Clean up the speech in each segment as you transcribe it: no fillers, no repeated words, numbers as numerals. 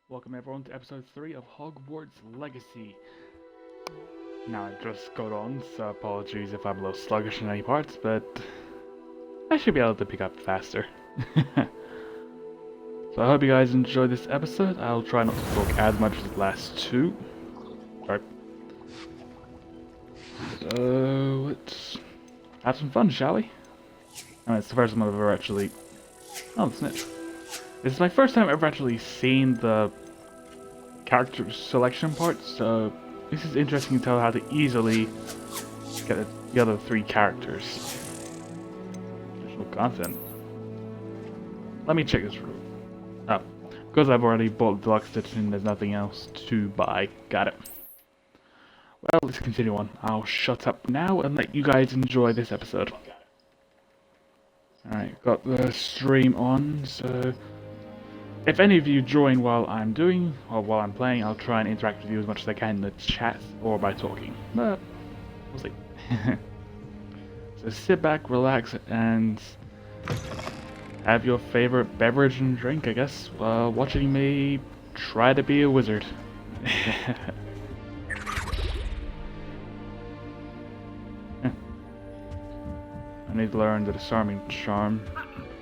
Welcome everyone to episode 3 of Hogwarts Legacy. Now I just got on, so apologies if I'm a little sluggish in any parts, but I should be able to pick up faster. So I hope you guys enjoyed this episode. I'll try not to talk as much as the last two. Sorry. So let's have some fun, shall we? It's the first time I've ever actually... Oh, the snitch. This is my first time ever actually seeing the character selection part, so this is interesting to tell how to easily get the other three characters. Additional content. Let me check this room. Oh, because I've already bought the deluxe edition, there's nothing else to buy. Got it. Well, let's continue on. I'll shut up now and let you guys enjoy this episode. Alright, got the stream on, so if any of you join while I'm playing, I'll try and interact with you as much as I can in the chat or by talking. But we'll see. So sit back, relax, and have your favorite beverage and drink, I guess, while watching me try to be a wizard. I need to learn the disarming charm.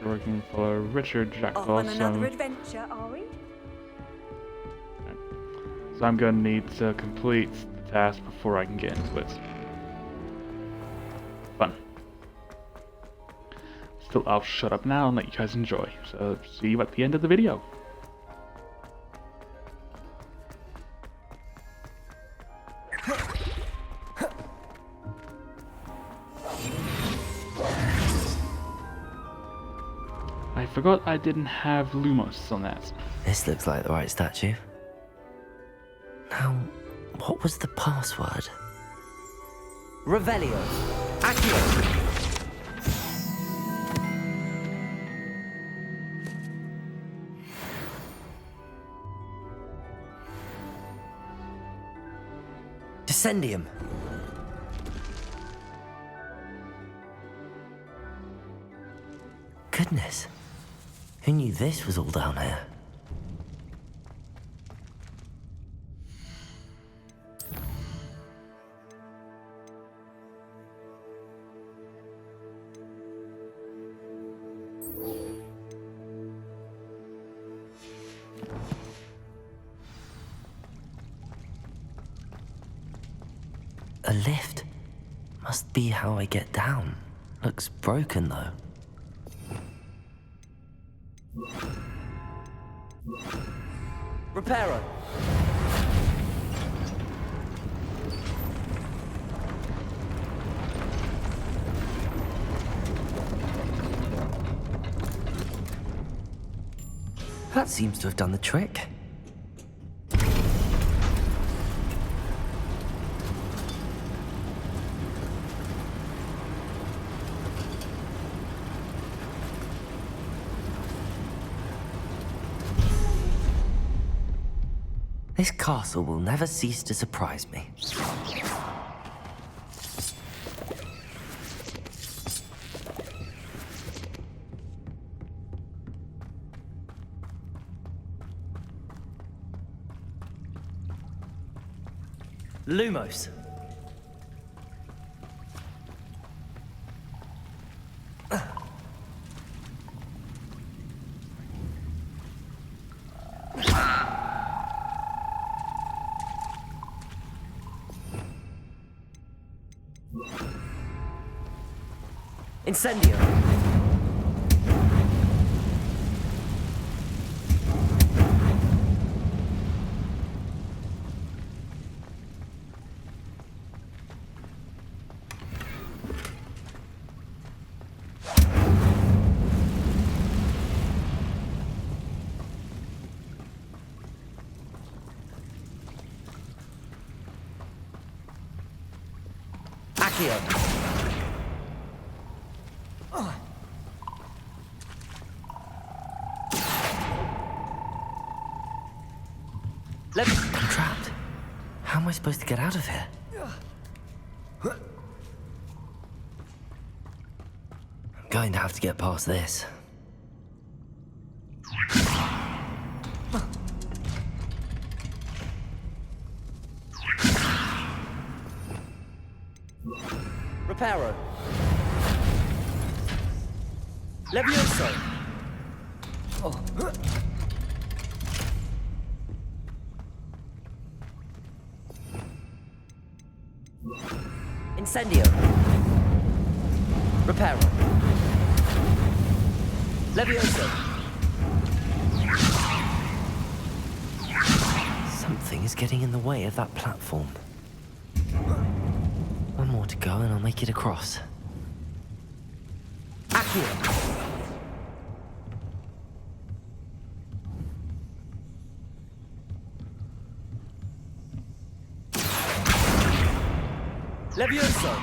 Working for Richard Jackdaw. Off on another adventure, are we? So I'm gonna need to complete the task before I can get into it. Fun. Still, I'll shut up now and let you guys enjoy. So see you at the end of the video. I forgot I didn't have Lumos on that. This looks like the right statue. Now, what was the password? Revelio. Accio. Descendium. Goodness. Who knew this was all down here? A lift. Must be how I get down. Looks broken though. Reparo. That seems to have done the trick. This castle will never cease to surprise me. Lumos. Incendio. Accio. I'm trapped. How am I supposed to get out of here? I'm going to have to get past this. Reparo. Levioso. Incendio. Reparo. Levioso. Something is getting in the way of that platform. One more to go and I'll make it across. Accio. Levioso.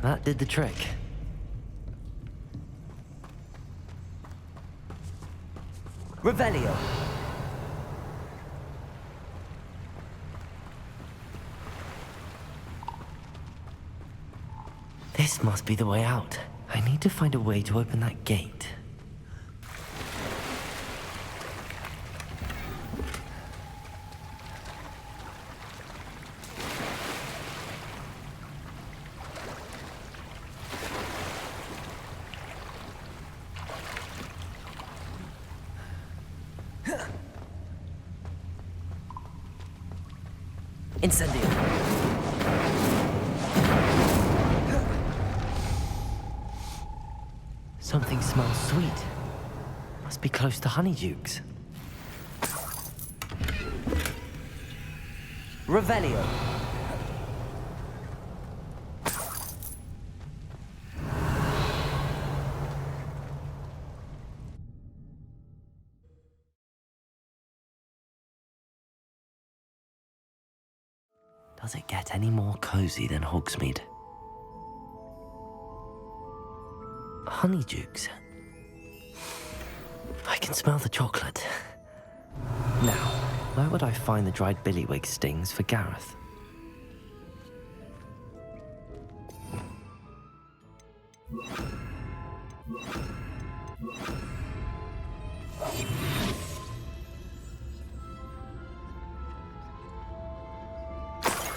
That did the trick. Revelio. This must be the way out. I need to find a way to open that gate. Incendio. Something smells sweet. Must be close to Honeydukes. Revelio. Does it get any more cozy than Hogsmeade? Honeydukes. I can smell the chocolate. Now, where would I find the dried billywig stings for Gareth?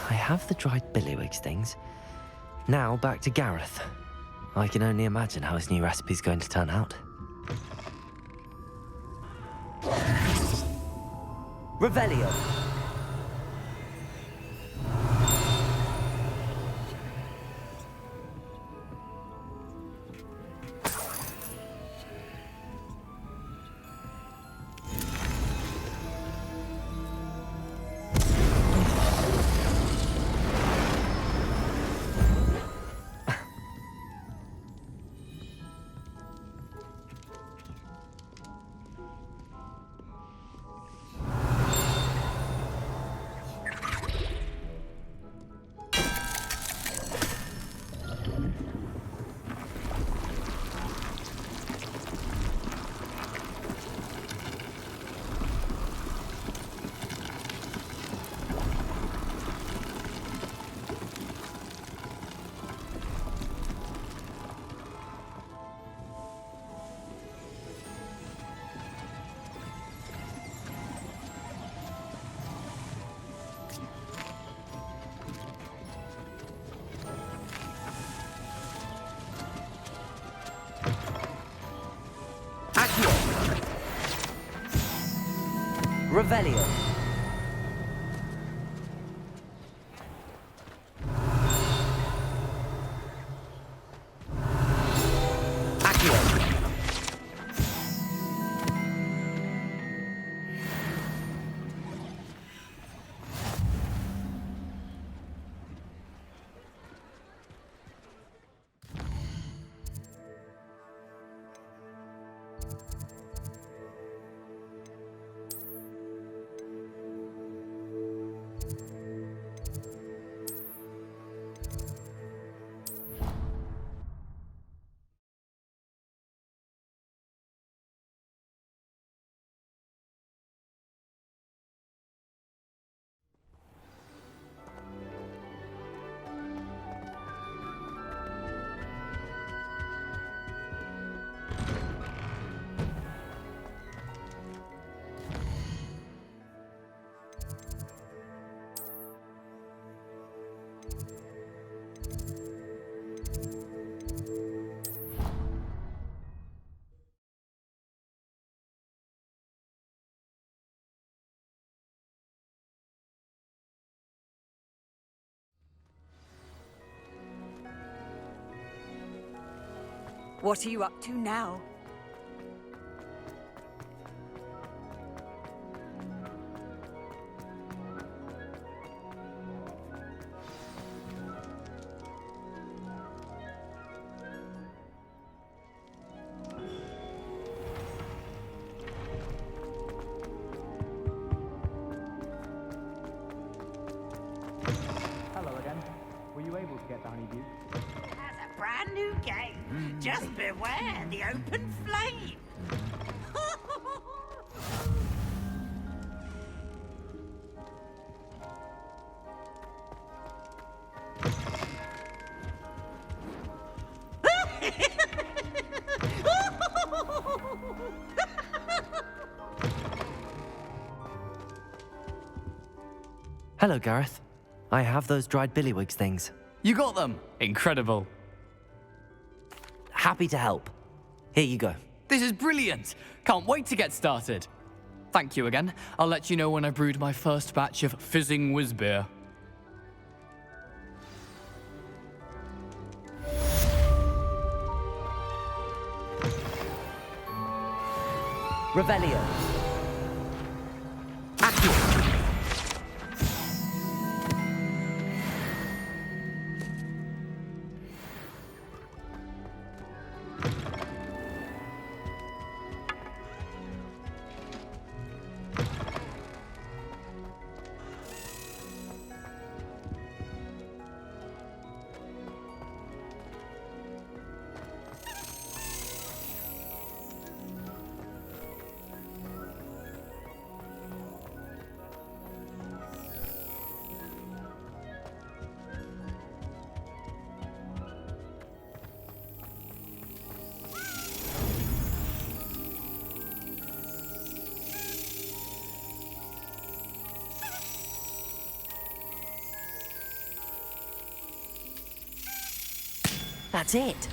I have the dried billywig stings. Now back to Gareth. I can only imagine how his new recipe's going to turn out. Revelio. Accio. Revelio. Accio. What are you up to now? Hello again. Were you able to get the honeydew? As a brand new game, just beware the open flame. Hello, Gareth. I have those dried billywigs things. You got them! Incredible. Happy to help. Here you go. This is brilliant! Can't wait to get started. Thank you again. I'll let you know when I brewed my first batch of fizzing whiz-beer. Revelio. Accio. That's it.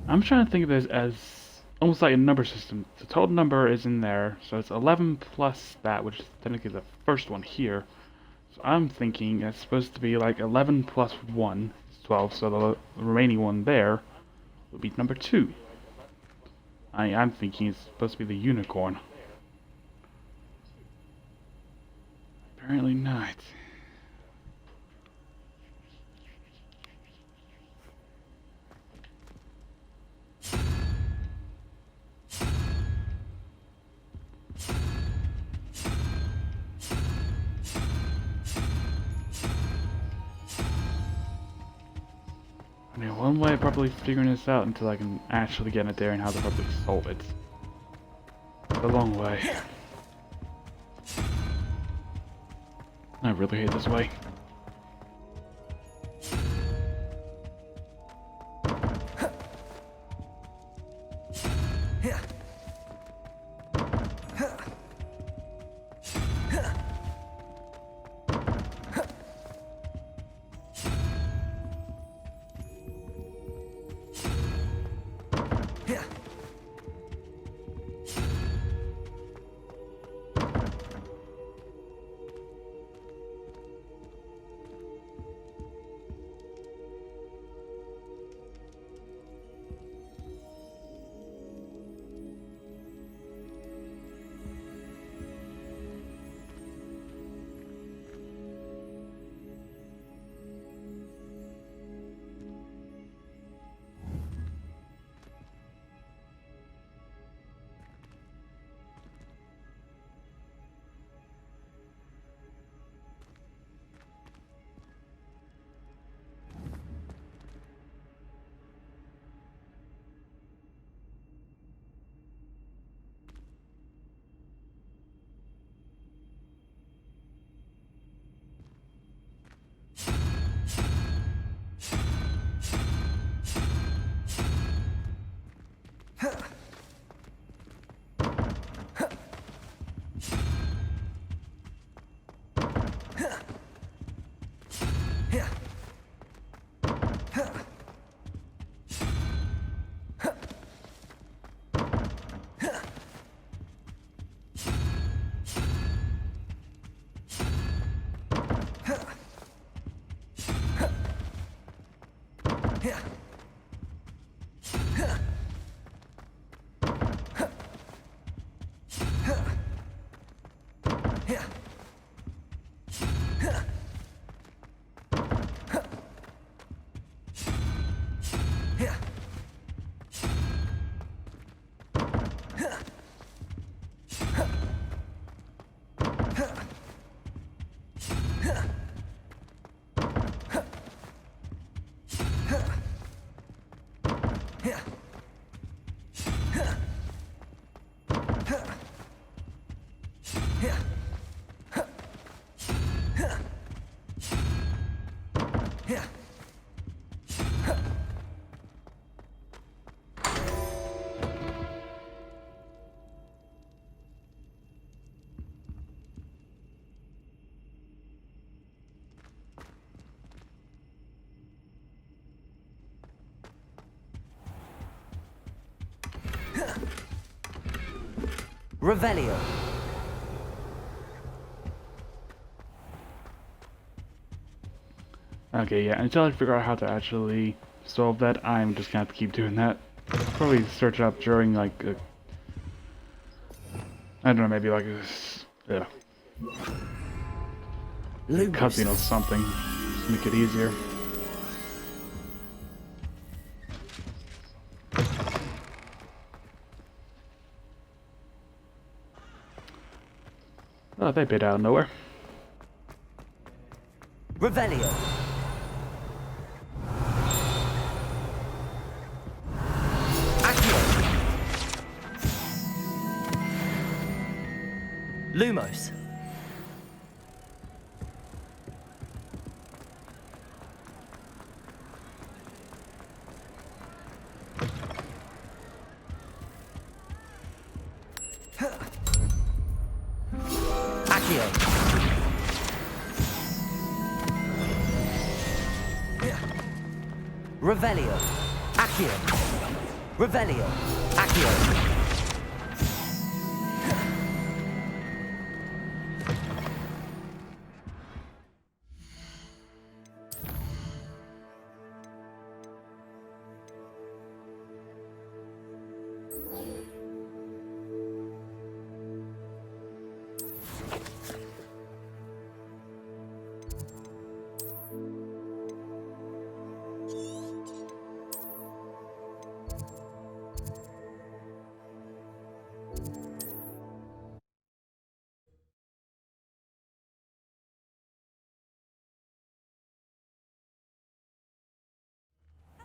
I'm trying to think of this as almost like a number system. The total number is in there, so it's 11 plus that, which is technically the first one here. So I'm thinking it's supposed to be like 11 plus 1 is 12, so the remaining one there would be number 2. I'm thinking it's supposed to be the unicorn. Apparently not. I mean, one way of probably figuring this out until I can actually get it there and how to probably solve it. It's a long way. I really hate this way. Revelio. Okay, yeah, until I figure out how to actually solve that, I'm just gonna have to keep doing that. Probably search it up during, like, I don't know, maybe like a cutscene or something, just make it easier. Oh, they bit out of nowhere. Revelio. Accio. Lumos. Accio. Revelio. Accio. Revelio. Accio.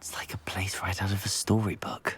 It's like a place right out of a storybook.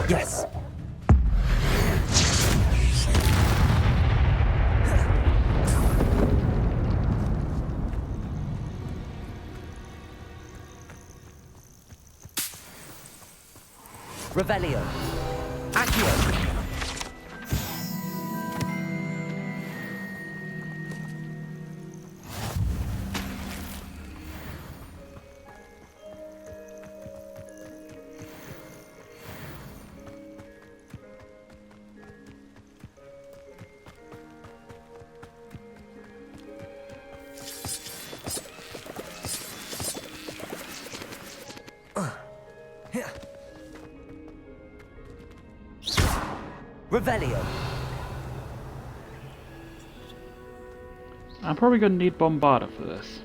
Yes. Revelio. Accio. Revelio. I'm probably gonna need Bombarda for this.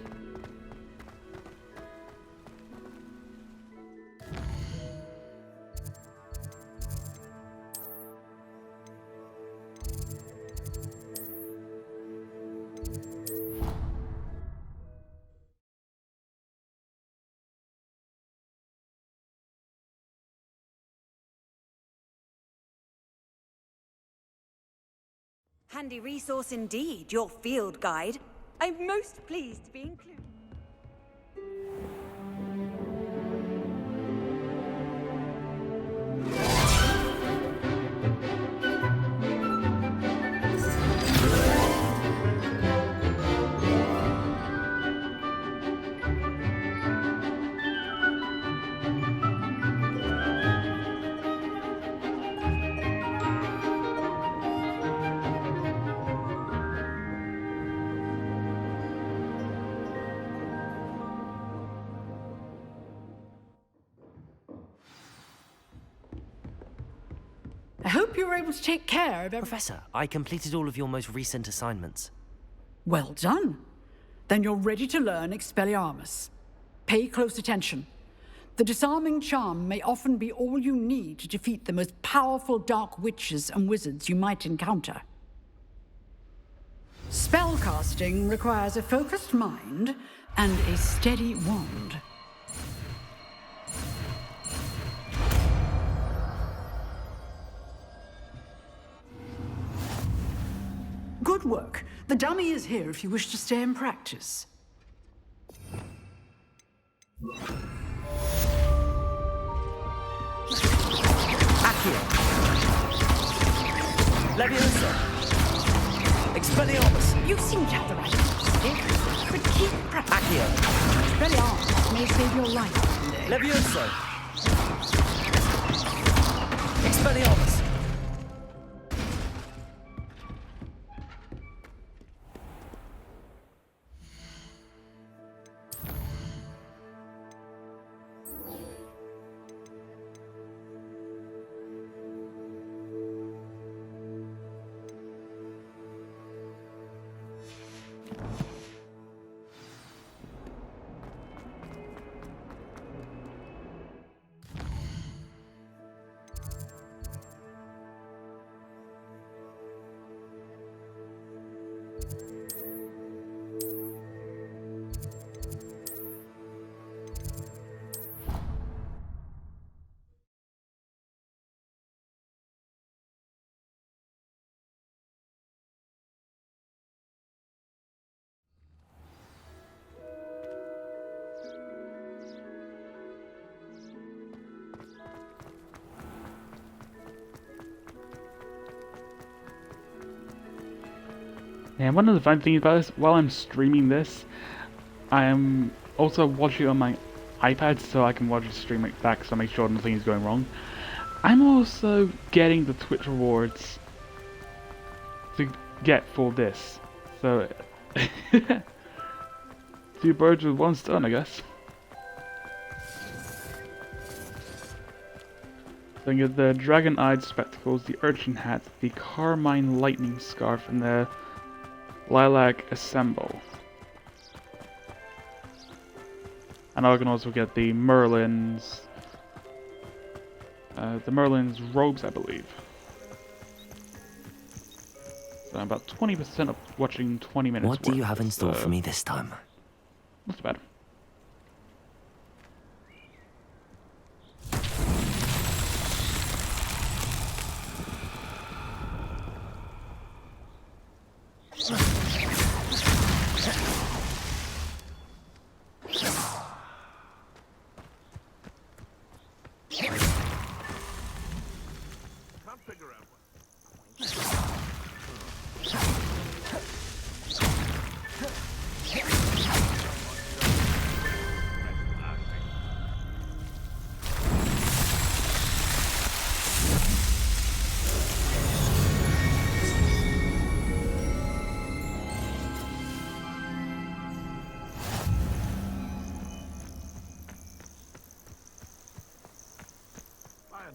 Handy resource indeed, your field guide. I'm most pleased to be included. I hope you were able to take care of everything. Professor, I completed all of your most recent assignments. Well done. Then you're ready to learn Expelliarmus. Pay close attention. The disarming charm may often be all you need to defeat the most powerful dark witches and wizards you might encounter. Spellcasting requires a focused mind and a steady wand. Good work. The dummy is here if you wish to stay and practice. Accio. Leviosa. Expelliarmus. You seem to have the right stick, but keep practicing. Accio. Expelliarmus may save your life one day. Leviosa. Expelliarmus. And one of the fun things about this, while I'm streaming this, I am also watching it on my iPad so I can watch the stream it back so I make sure nothing is going wrong. I'm also getting the Twitch rewards to get for this. So, two birds with one stone, I guess. So I get the dragon-eyed spectacles, the urchin hat, the carmine lightning scarf, and the lilac assemble. And I can also get the Merlin's robes, I believe. So I'm about 20% of watching 20 minutes. What do you worth. have in store for me this time? Not too bad.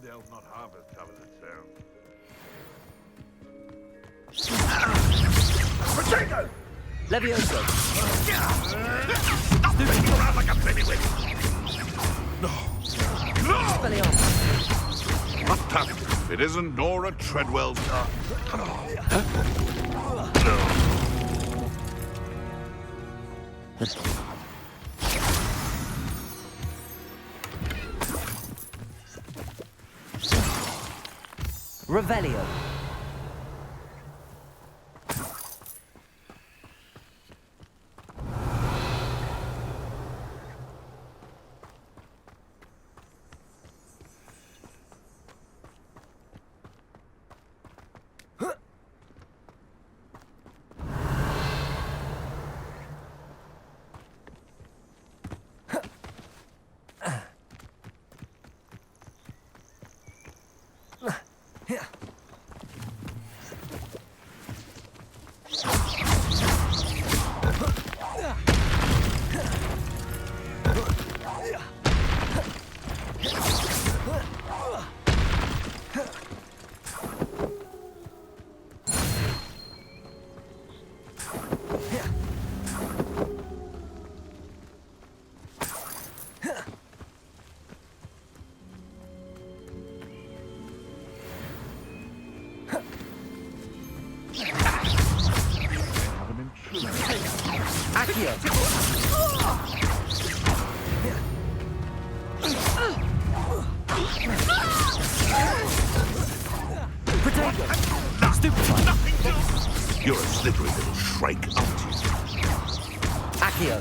Irondale's not half as tough as it sounds. Potato! Levioso. Stop moving around like a baby-wit! No! Expelliarmus. Not tough. It isn't Nora Treadwell's Revelio. Accio. Potato. Stupefy. You're a slippery little shrike, aren't you? Accio.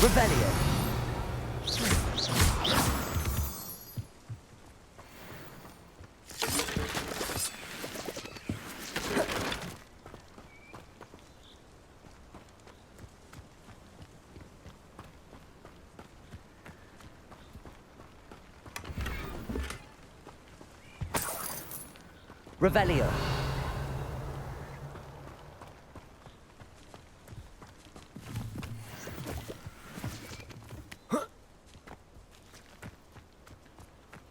Revelio. Revelio.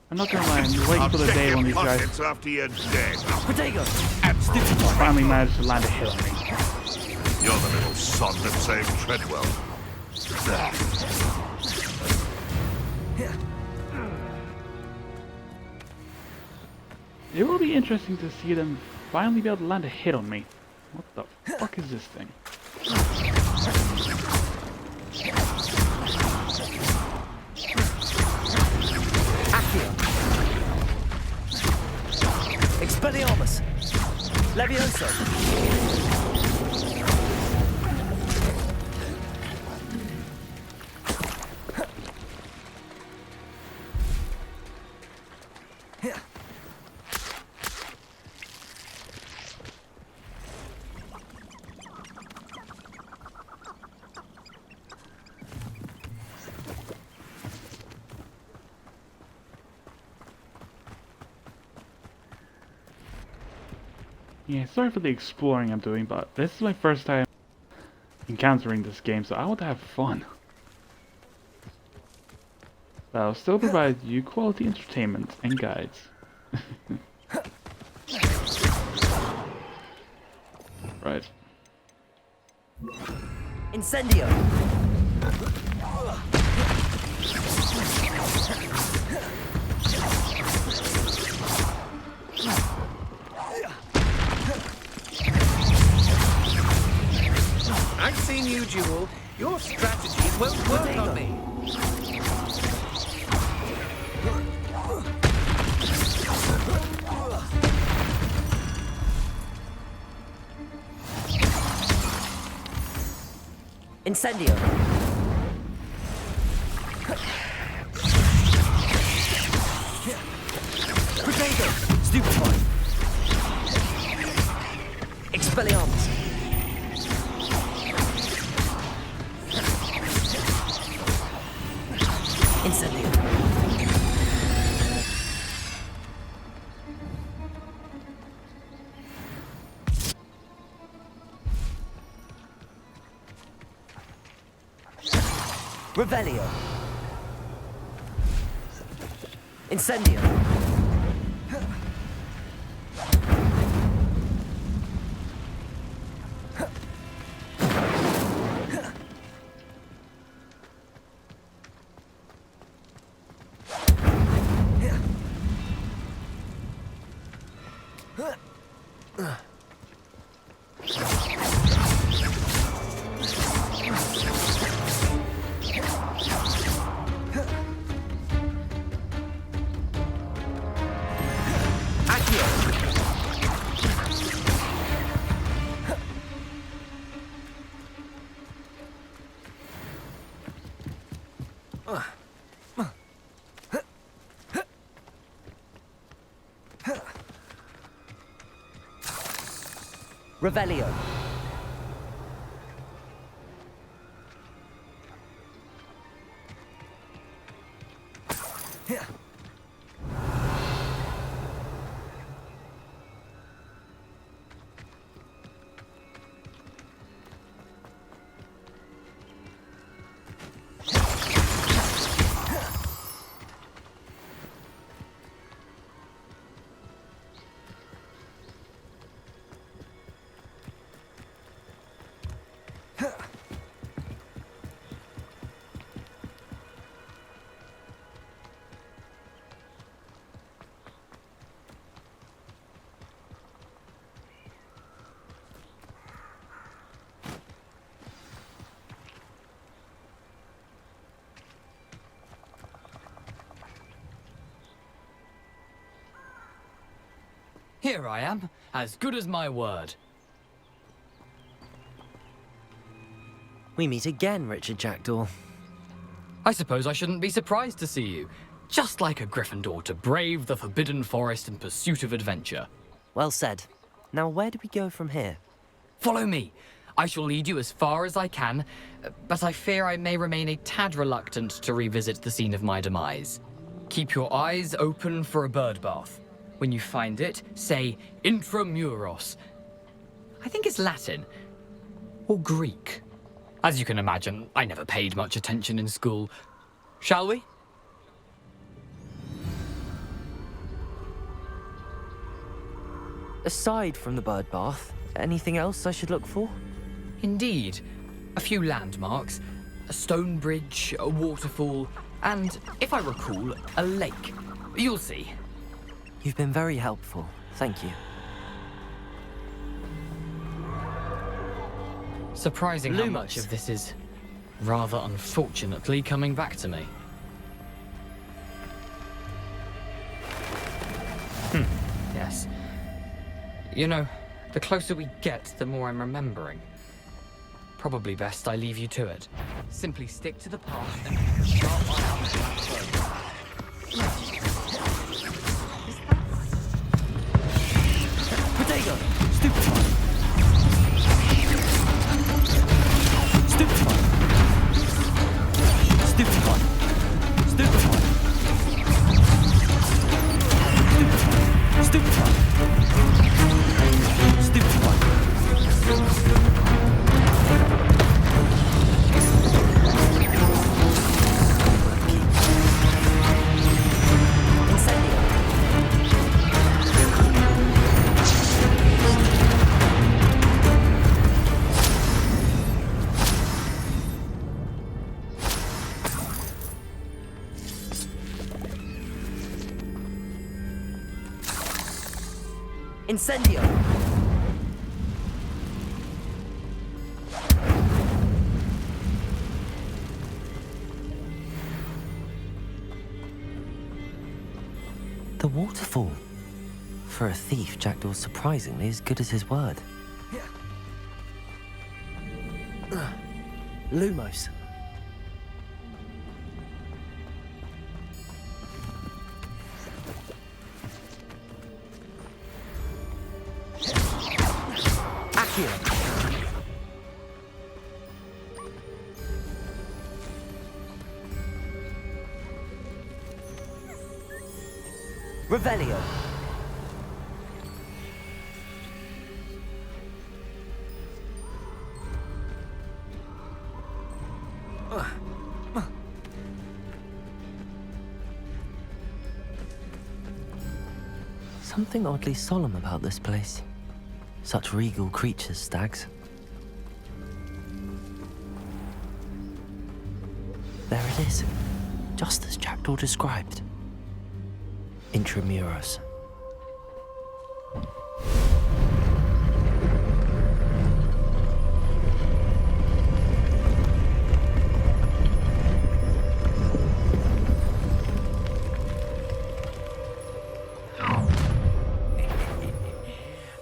I'm not gonna lie, I'm waiting for the Check day your when these guys pockets after you're dead. Potato. finally manage to land a hit on me. You're the little sod that saved Treadwell. It will be interesting to see them finally be able to land a hit on me. What the fuck is this thing? Accio. Expelliarmus. Levioso. Yeah, sorry for the exploring I'm doing, but this is my first time encountering this game, so I want to have fun. that will still provide you quality entertainment and guides. Right. Incendio! I've seen you, Jewel. Your strategies won't work on me. Incendio! Protego! Stupefy! Expelliarmus! Incendio! Revelio! Incendio! Revelio. Here I am, as good as my word. We meet again, Richard Jackdaw. I suppose I shouldn't be surprised to see you. Just like a Gryffindor to brave the Forbidden Forest in pursuit of adventure. Well said. Now, where do we go from here? Follow me. I shall lead you as far as I can, but I fear I may remain a tad reluctant to revisit the scene of my demise. Keep your eyes open for a bird bath. When you find it, say intramuros. I think it's Latin. Or Greek. As you can imagine, I never paid much attention in school. Shall we? Aside from the bird bath, anything else I should look for? Indeed. A few landmarks, a stone bridge, a waterfall, and, if I recall, a lake. You'll see. You've been very helpful. Thank you. Surprising how Lumos. much of this is, rather unfortunately, coming back to me. Yes. You know, the closer we get, the more I'm remembering. Probably best I leave you to it. Simply stick to the path and start my arms back forward. Protego! Stupefy! Stupefy! Stupefy! Stupefy! Stupefy! Stupefy! Stupefy! Incendio! The waterfall. For a thief, Jackdaw's surprisingly as good as his word. Lumos. Accio. Revelio. Something oddly solemn about this place. Such regal creatures, stags. There it is, just as Jackdaw described. Intramuros.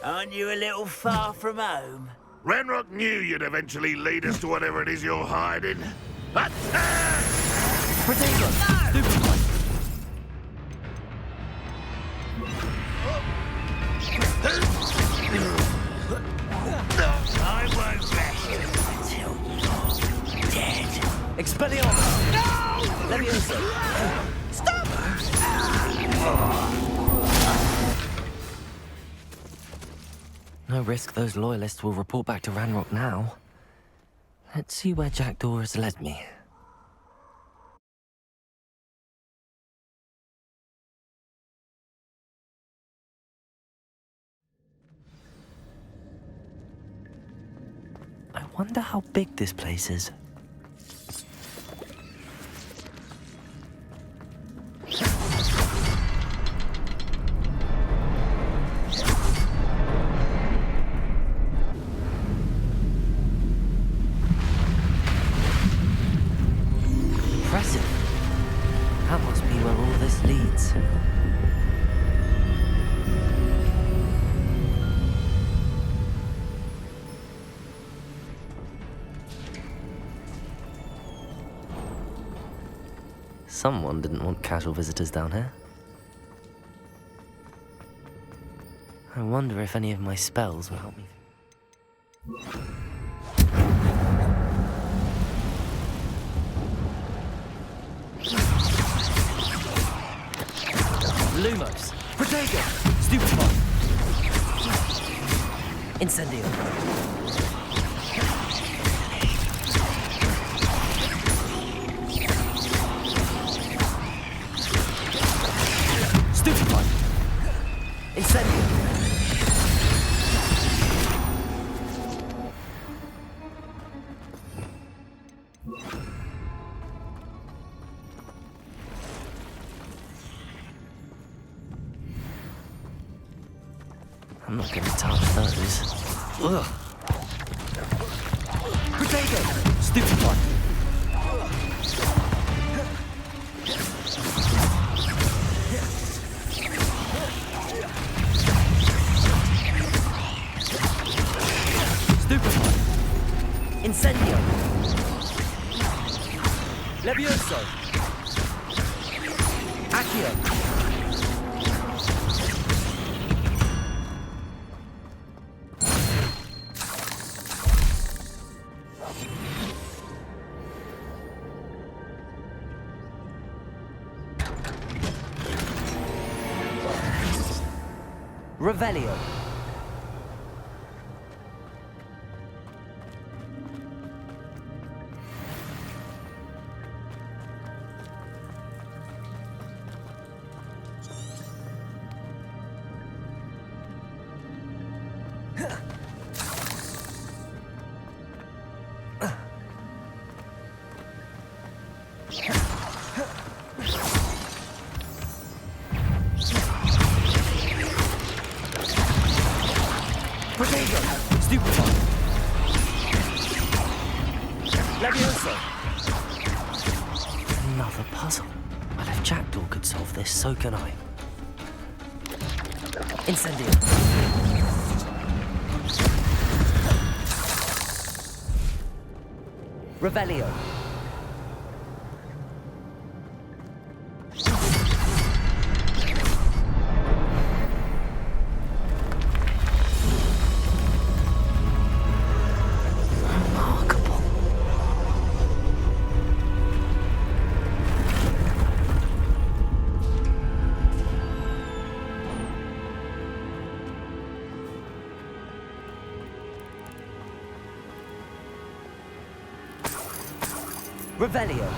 Aren't you a little far from home? Ranrock knew you'd eventually lead us to whatever it is you're hiding. Attack! Protego! Stupid one! I won't rest until you're dead. Expelliarmus! No! Levioso! Stop! No risk those loyalists will report back to Ranrock now. Let's see where Jackdaw has led me. I wonder how big this place is. Impressive. That must be where all this leads. Someone didn't want casual visitors down here. I wonder if any of my spells will help me. Lumos. Protego! Stupefy. Incendio. Stupefy. Incendio. I'm not going to touch those. Ugh. Protego! Stupefy. Stupefy. Incendio. Levioso. Accio. Revelio. puzzle. Well, if Jackdaw could solve this, so can I. Incendio. Revelio. Remarkable. Revelio.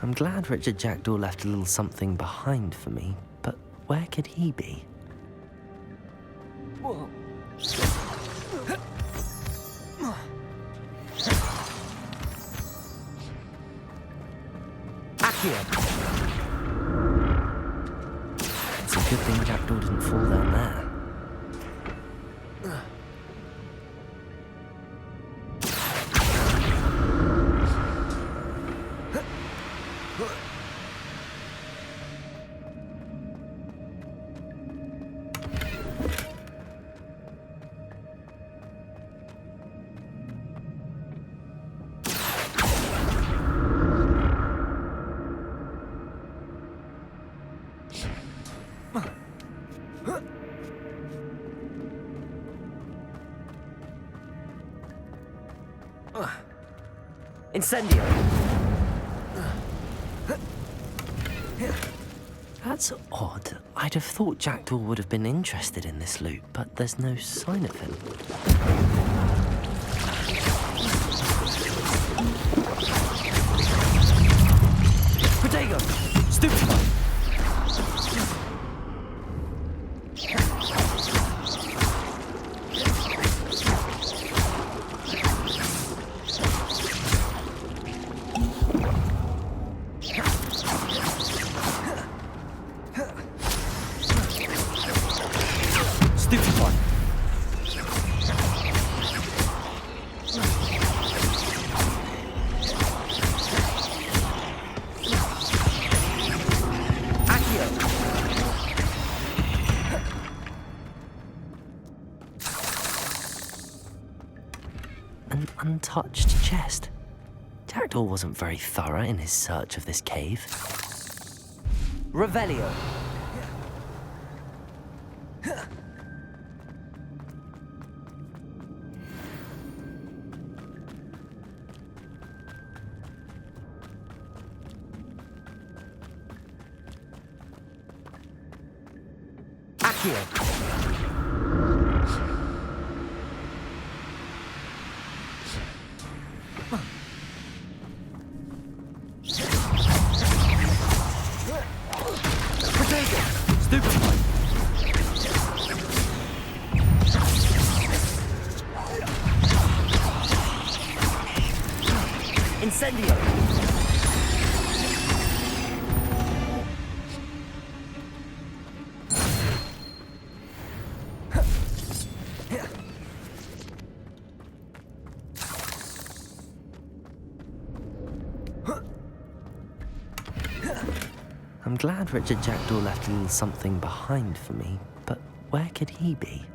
I'm glad Richard Jackdaw left a little something behind for me, but where could he be? Accio. It's a good thing Jackdaw didn't fall down there. Incendio. That's odd. I'd have thought Jackdaw would have been interested in this loot, but there's no sign of him. Protego. Stupefy. Stupefy. Accio. An untouched chest. Jackdaw wasn't very thorough in his search of this cave. Revelio. Accio. Protego. Stupefy. Incendio. I'm glad Richard Jackdaw left a little something behind for me, but where could he be?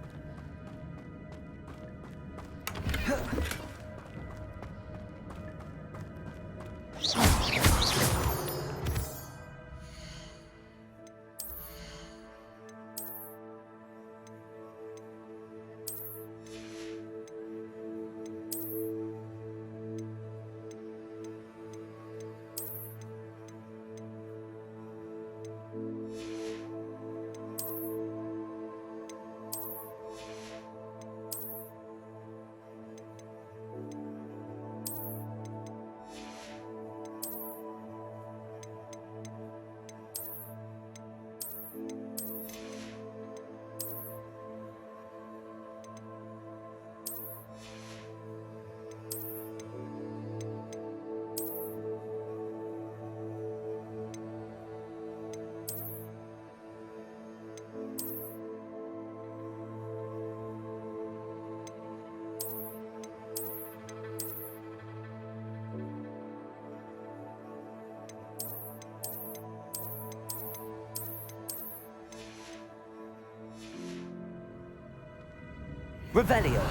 Revelio.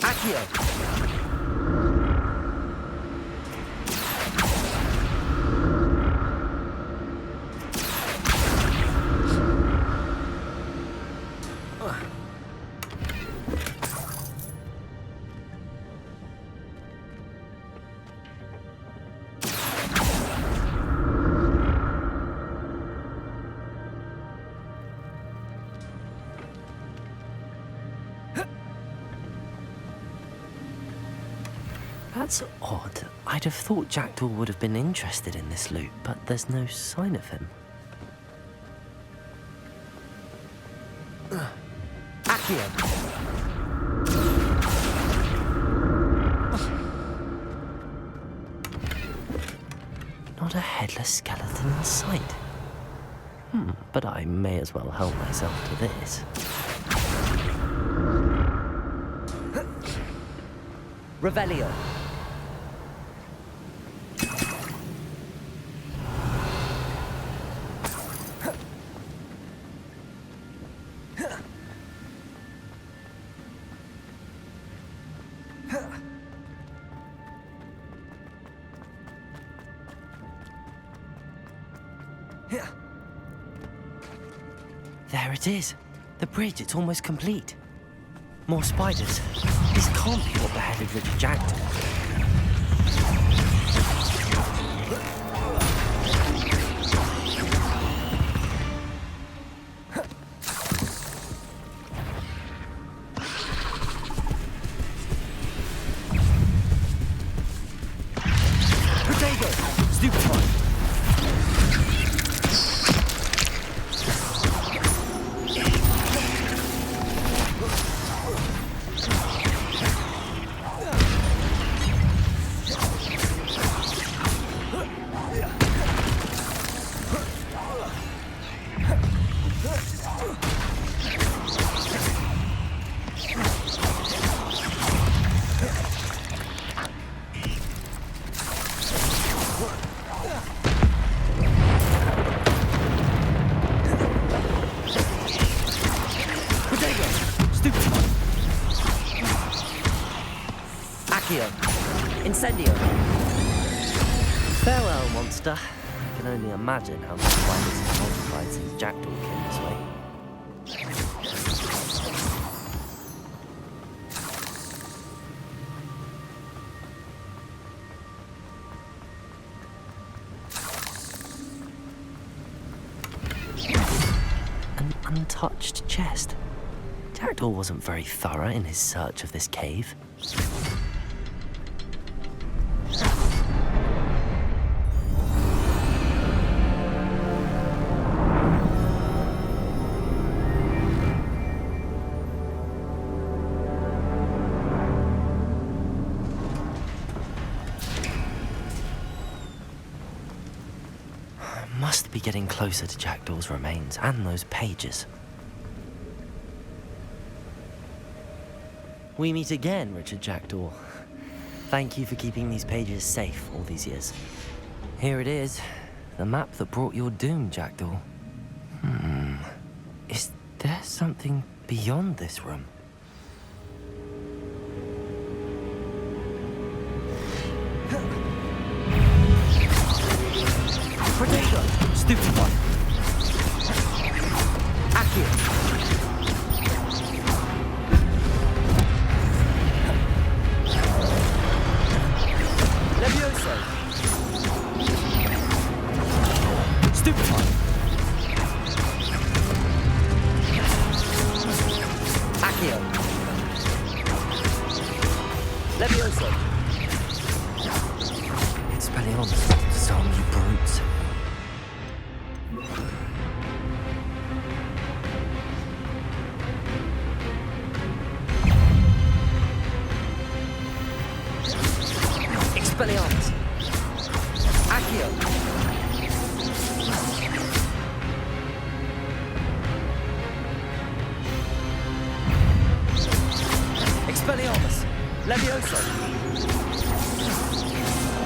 Accio. That's odd. I'd have thought Jackdaw would have been interested in this loot, but there's no sign of him. Accio. Not a headless skeleton in sight. But I may as well help myself to this. Revelio. There it is. The bridge, it's almost complete. More spiders. This can't be what beheaded Richard Jackdaw. Protego. Stupefy. Accio. Incendio. Farewell, monster. I can only imagine how the spiders have multiplied since Jackdaw came this way. An untouched chest. Jackdaw wasn't very thorough in his search of this cave. Must be getting closer to Jackdaw's remains and those pages. We meet again, Richard Jackdaw. Thank you for keeping these pages safe all these years. Here it is, the map that brought your doom, Jackdaw. Is there something beyond this room? Protego. Stupefy. Accio. Levioso. Stupefy. Accio. Levioso. It's Expelliarmus, disarm you brutes. Expelliarmus! Accio! Expelliarmus! Levioso!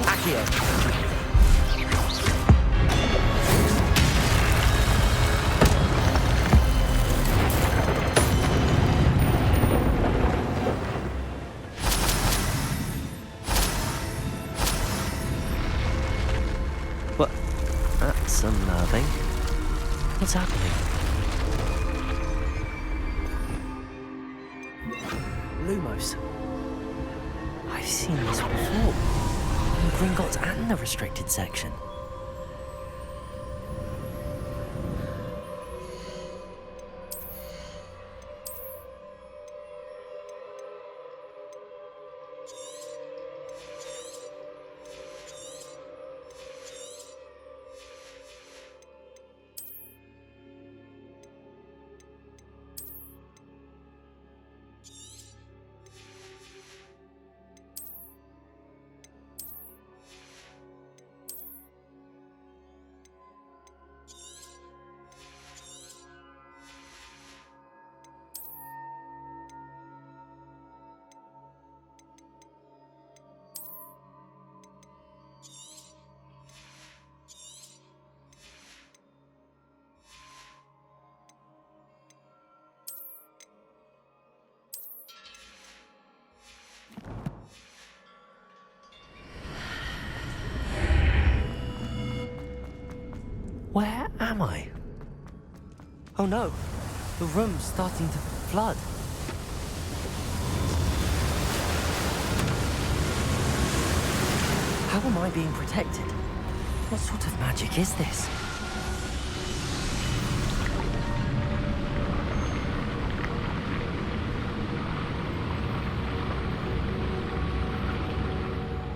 Accio! What? That's unnerving. What's happening? Lumos. I've seen this before. In Gringotts and the restricted section. Where am I? Oh no, the room's starting to flood. How am I being protected? What sort of magic is this?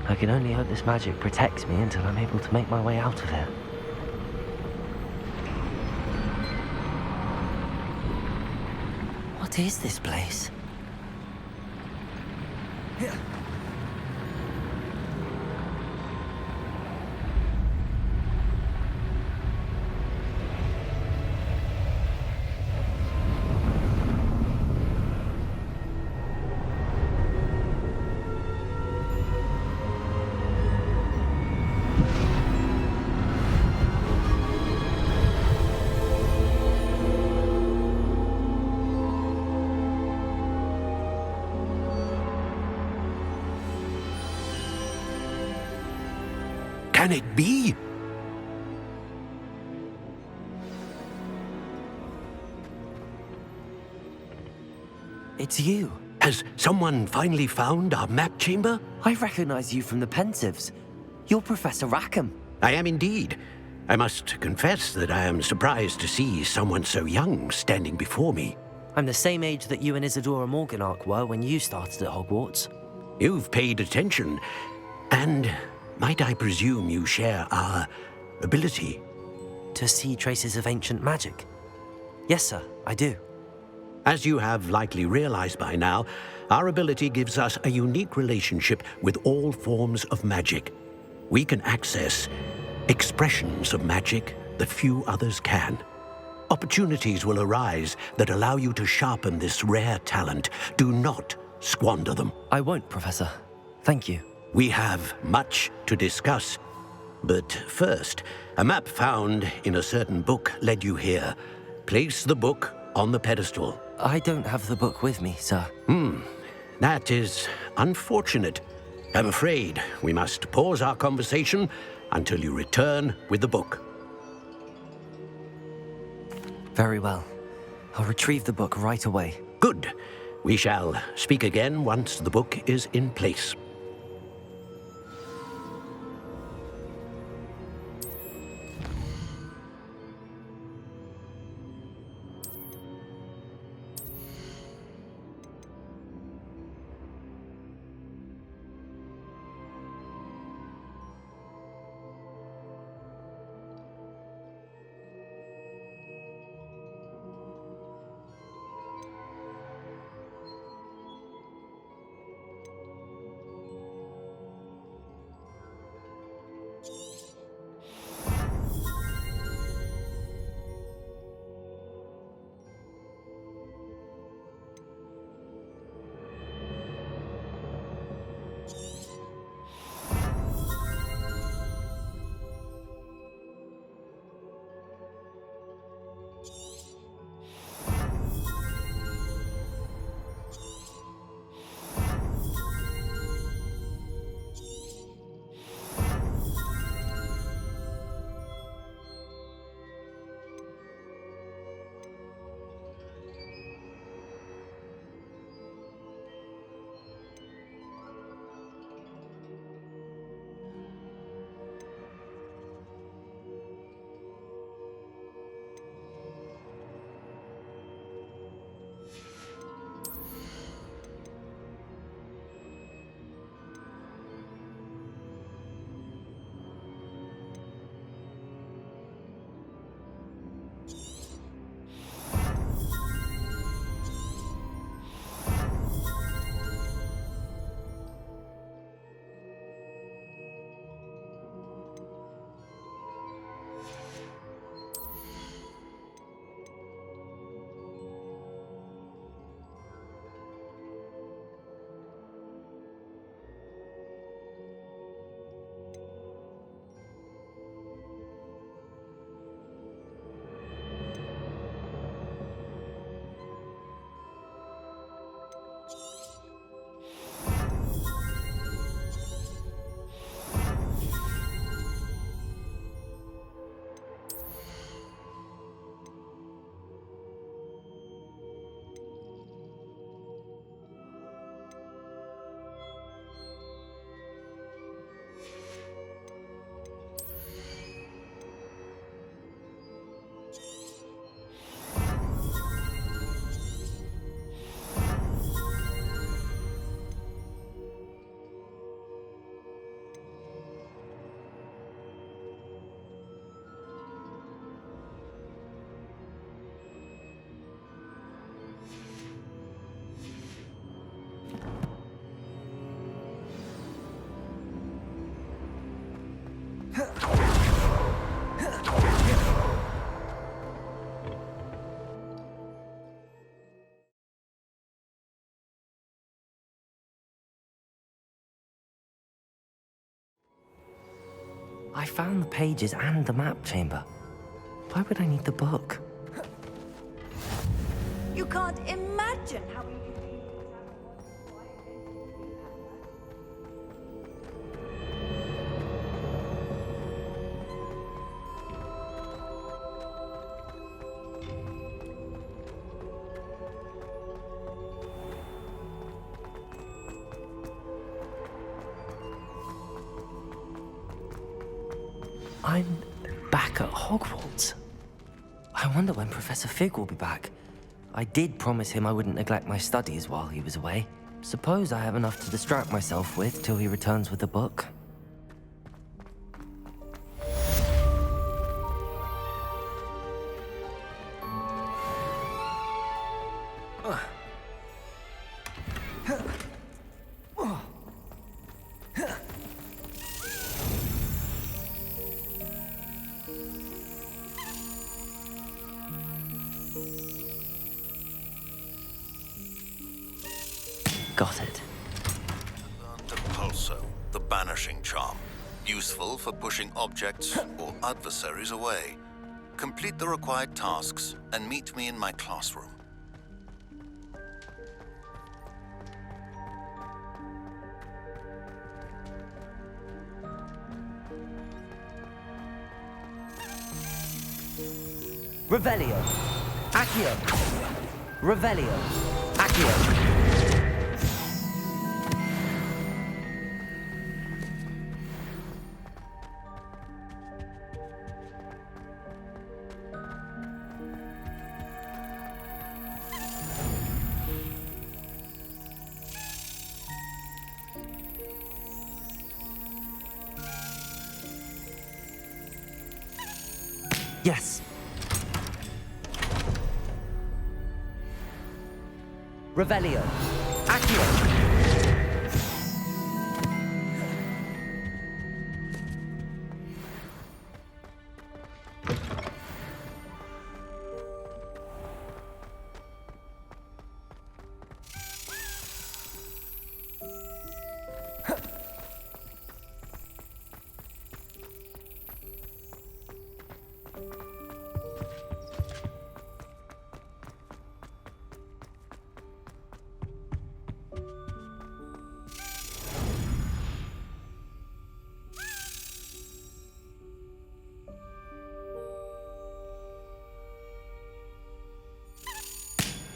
I can only hope this magic protects me until I'm able to make my way out of here. What is this place? Can it be? It's you. Has someone finally found our map chamber? I recognize you from the Pensives. You're Professor Rackham. I am indeed. I must confess that I am surprised to see someone so young standing before me. I'm the same age that you and Isadora Morganach were when you started at Hogwarts. You've paid attention, and might I presume you share our ability? To see traces of ancient magic? Yes, sir, I do. As you have likely realized by now, our ability gives us a unique relationship with all forms of magic. We can access expressions of magic that few others can. Opportunities will arise that allow you to sharpen this rare talent. Do not squander them. I won't, Professor. Thank you. We have much to discuss. But first, a map found in a certain book led you here. Place the book on the pedestal. I don't have the book with me, sir. That is unfortunate. I'm afraid we must pause our conversation until you return with the book. Very well. I'll retrieve the book right away. Good. We shall speak again once the book is in place. I found the pages and the map chamber. Why would I need the book? You can't imagine how we I'm back at Hogwarts. I wonder when Professor Fig will be back. I did promise him I wouldn't neglect my studies while he was away. Suppose I have enough to distract myself with till he returns with the book. Got it. Learned the Pulso, the banishing charm. Useful for pushing objects or adversaries away. Complete the required tasks and meet me in my classroom. Revelio. Accio. Revelio. Accio. Yes. Revelio. Accio.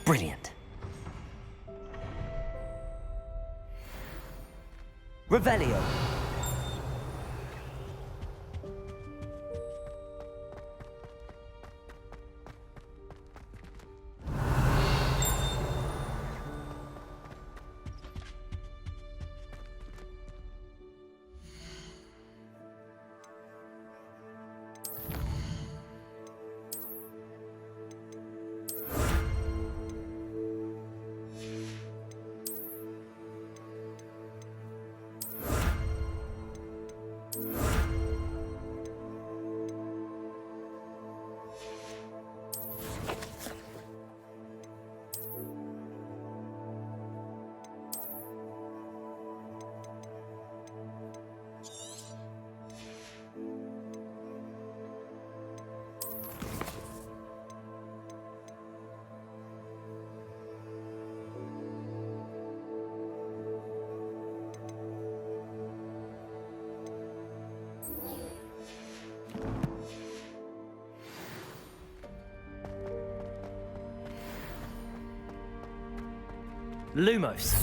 Brilliant. Revelio. Lumos.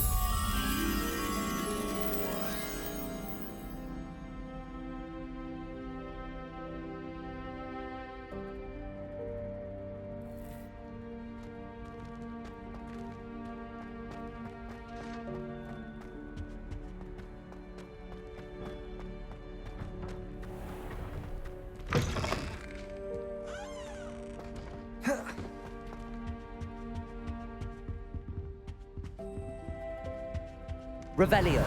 Revelio.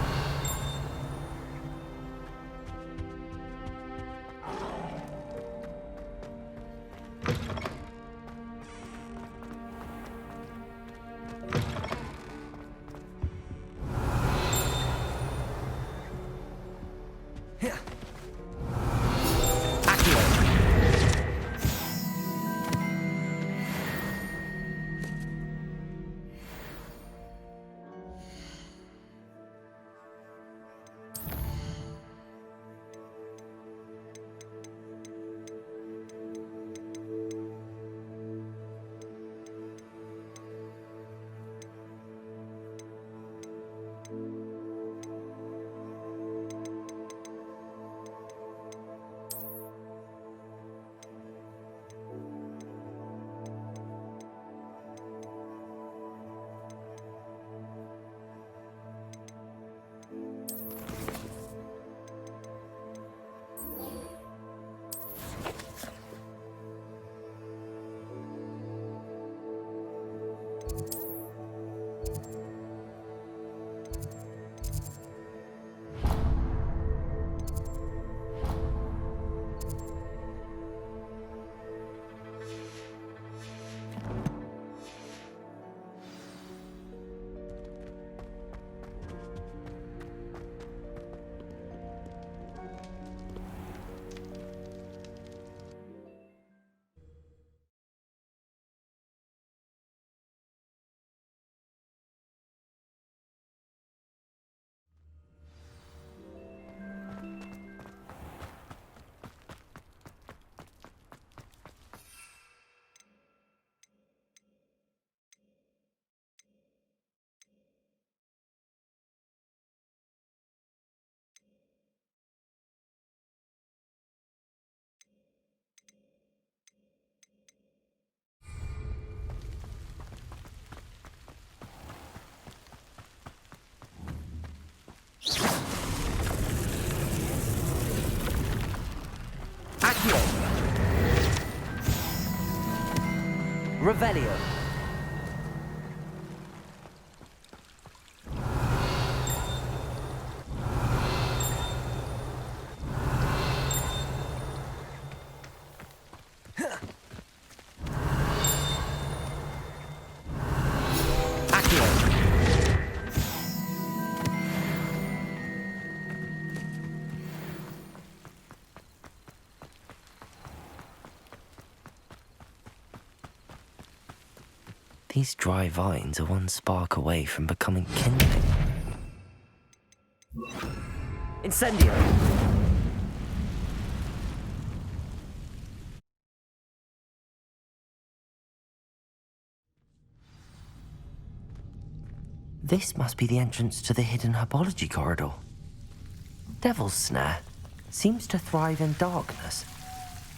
Accio. Revelio. These dry vines are one spark away from becoming kindling. Incendio. This must be the entrance to the hidden herbology corridor. Devil's Snare seems to thrive in darkness.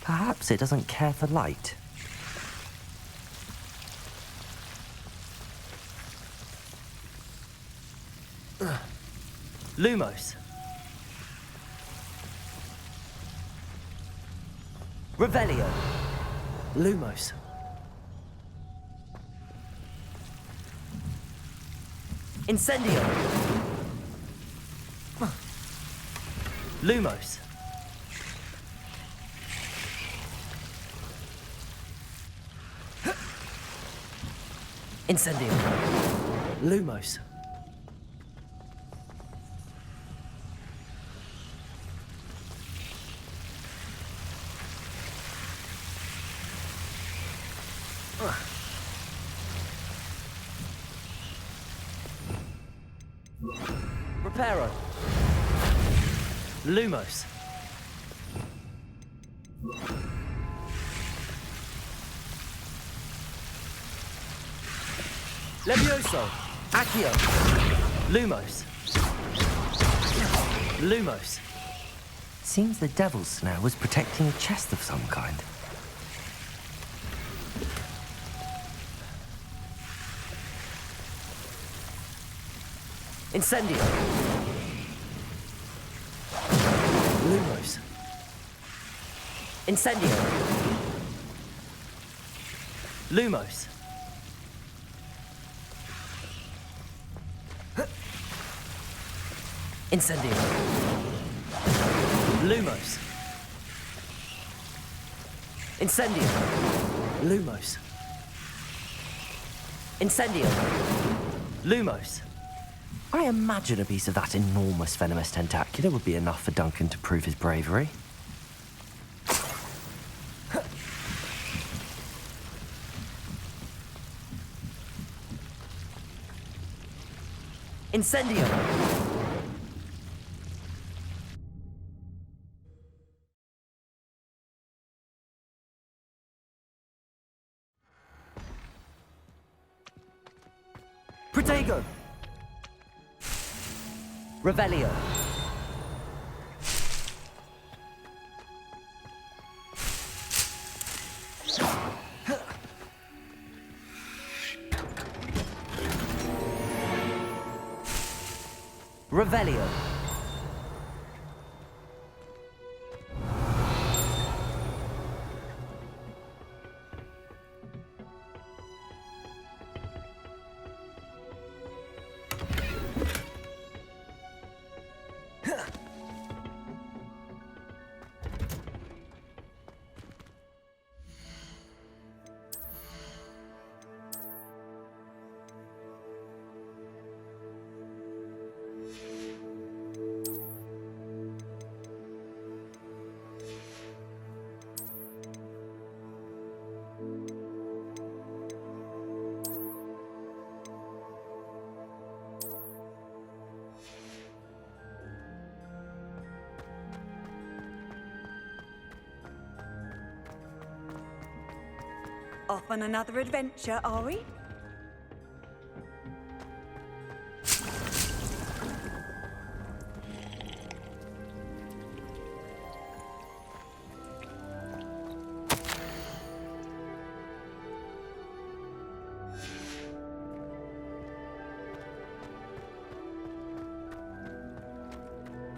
Perhaps it doesn't care for light. Lumos. Revelio. Lumos. Incendio. Lumos. Incendio. Lumos. Reparo. Lumos. Levioso. Accio. Lumos. Lumos. Seems the Devil's Snare was protecting a chest of some kind. Incendio. Lumos. Incendio. Lumos. Incendio. Lumos. Incendio. Lumos. Incendio. Lumos. I imagine a piece of that enormous venomous tentacular would be enough for Duncan to prove his bravery. Incendio. Protego. Revelio. Revelio. Off on another adventure, are we?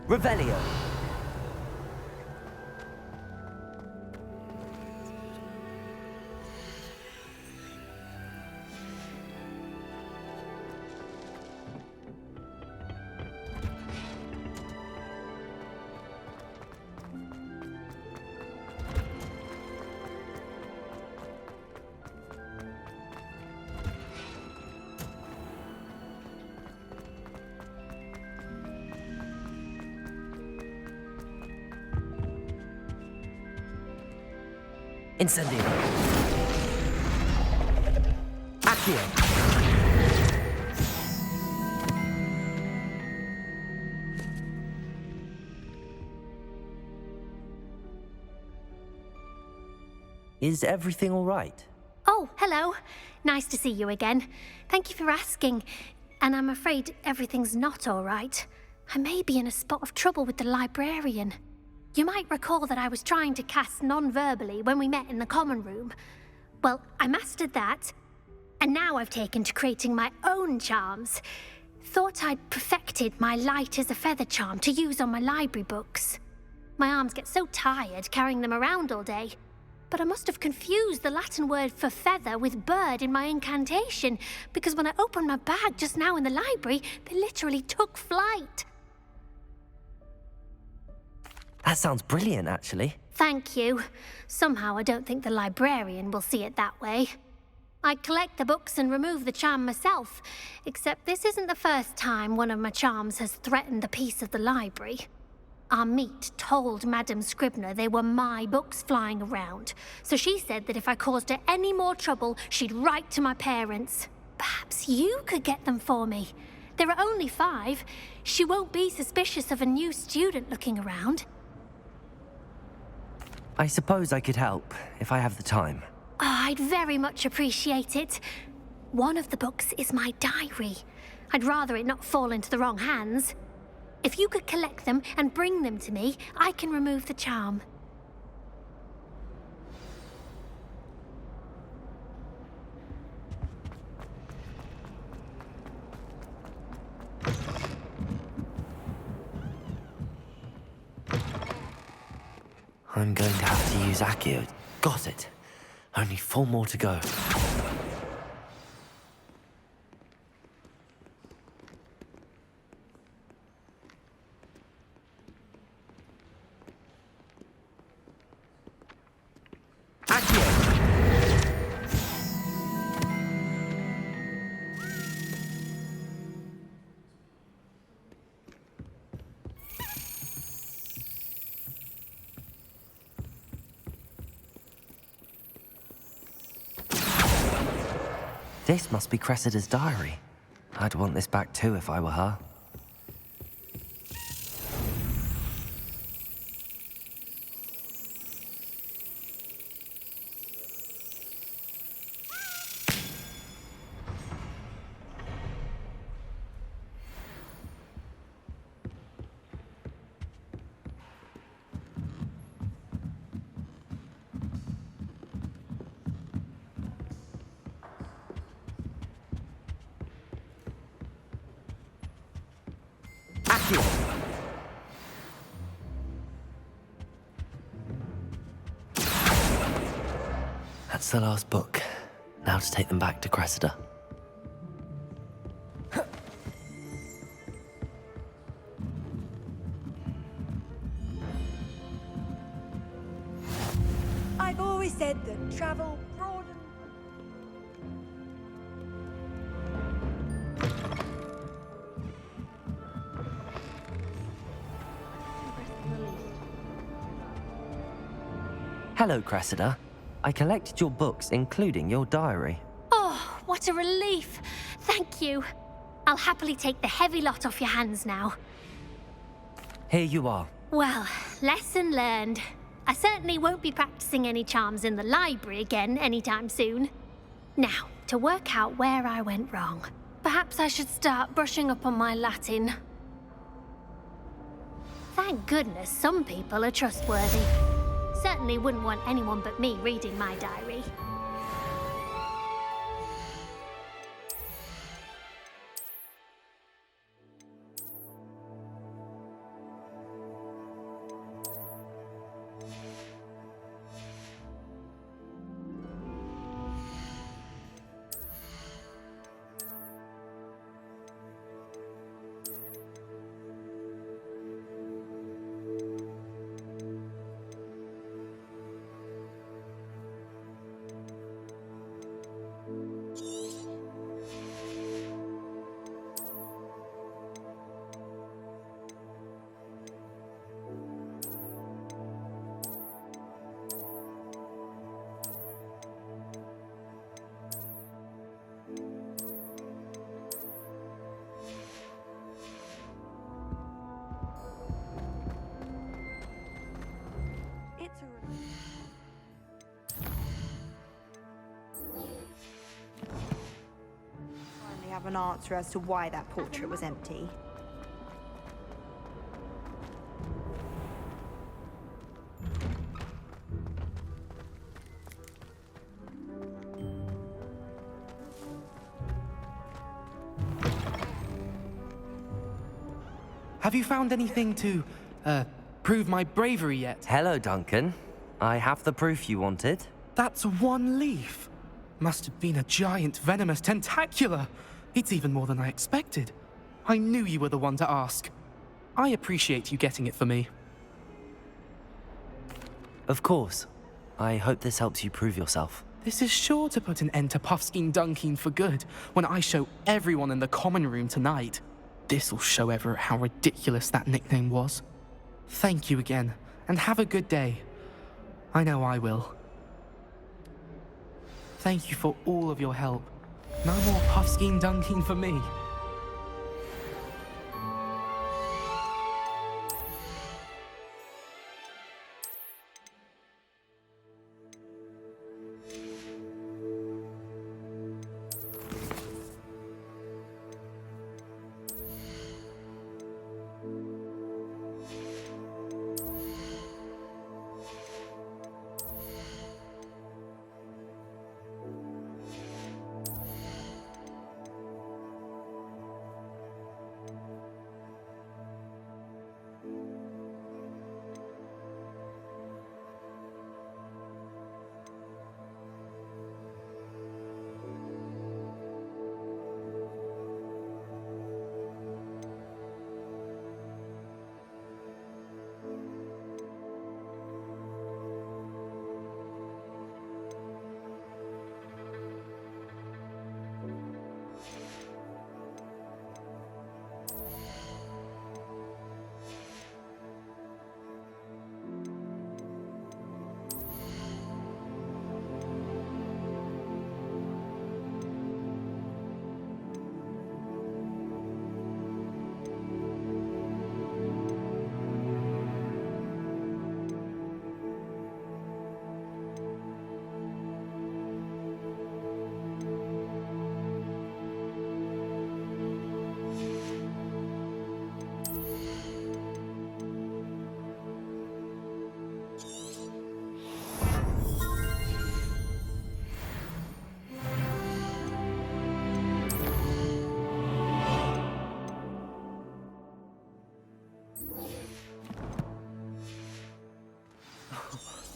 Revelio. Incendio. Accio. Is everything all right? Oh, hello. Nice to see you again. Thank you for asking. And I'm afraid everything's not all right. I may be in a spot of trouble with the librarian. You might recall that I was trying to cast non-verbally when we met in the common room. Well, I mastered that, and now I've taken to creating my own charms. Thought I'd perfected my light as a feather charm to use on my library books. My arms get so tired carrying them around all day, but I must have confused the Latin word for feather with bird in my incantation, because when I opened my bag just now in the library, they literally took flight. That sounds brilliant, actually. Thank you. Somehow I don't think the librarian will see it that way. I collect the books and remove the charm myself, except this isn't the first time one of my charms has threatened the peace of the library. Our meet told Madame Scribner they were my books flying around, so she said that if I caused her any more trouble, she'd write to my parents. Perhaps you could get them for me. There are only 5. She won't be suspicious of a new student looking around. I suppose I could help, if I have the time. Oh, I'd very much appreciate it. One of the books is my diary. I'd rather it not fall into the wrong hands. If you could collect them and bring them to me, I can remove the charm. I'm going to have to use Accio. Got it. Only 4 more to go. This must be Cressida's diary. I'd want this back too if I were her. That's the last book. Now to take them back to Cressida. I've always said that travel broadens. Hello, Cressida. I collected your books, including your diary. Oh, what a relief. Thank you. I'll happily take the heavy lot off your hands now. Here you are. Well, lesson learned. I certainly won't be practicing any charms in the library again anytime soon. Now, to work out where I went wrong. Perhaps I should start brushing up on my Latin. Thank goodness some people are trustworthy. Certainly wouldn't want anyone but me reading my diary. Finally have an answer as to why that portrait was empty. Have you found anything to, prove my bravery yet? Hello, Duncan. I have the proof you wanted. That's one leaf. Must have been a giant venomous tentacula. It's even more than I expected. I knew you were the one to ask. I appreciate you getting it for me. Of course. I hope this helps you prove yourself. This is sure to put an end to Puffskein Dunkeen for good when I show everyone in the common room tonight. This'll show Everett how ridiculous that nickname was. Thank you again, and have a good day. I know I will. Thank you for all of your help. No more Puffskein Dunkeen for me.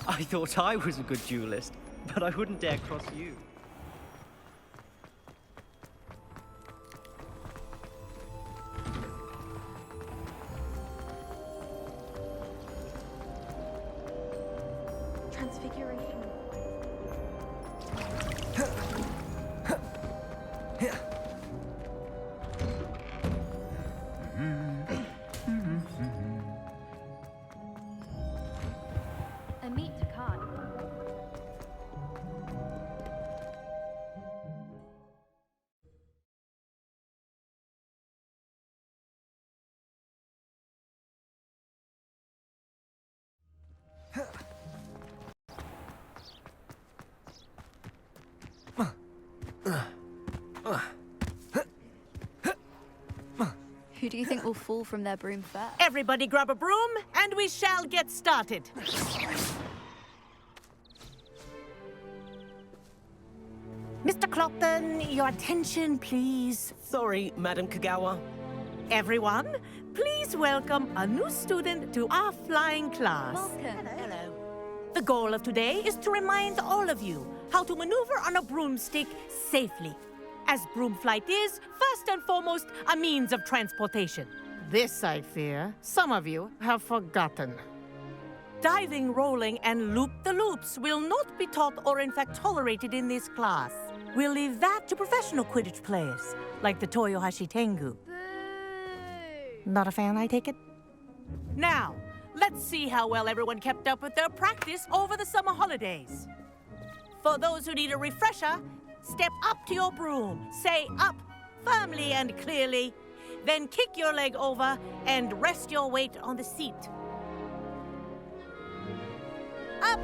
I thought I was a good duelist, but I wouldn't dare cross you. Transfiguration. A meet to card. Who do you think will fall from their broom first? Everybody grab a broom, and we shall get started. Mr. Clopton, your attention, please. Sorry, Madam Kagawa. Everyone, please welcome a new student to our flying class. Welcome. Hello. The goal of today is to remind all of you how to maneuver on a broomstick safely, as broom flight is, first and foremost, a means of transportation. This, I fear, some of you have forgotten. Diving, rolling, and loop-the-loops will not be taught or in fact tolerated in this class. We'll leave that to professional Quidditch players, like the Toyohashi Tengu. Not a fan, I take it? Now, let's see how well everyone kept up with their practice over the summer holidays. For those who need a refresher, step up to your broom, say up firmly and clearly, then kick your leg over and rest your weight on the seat. Up!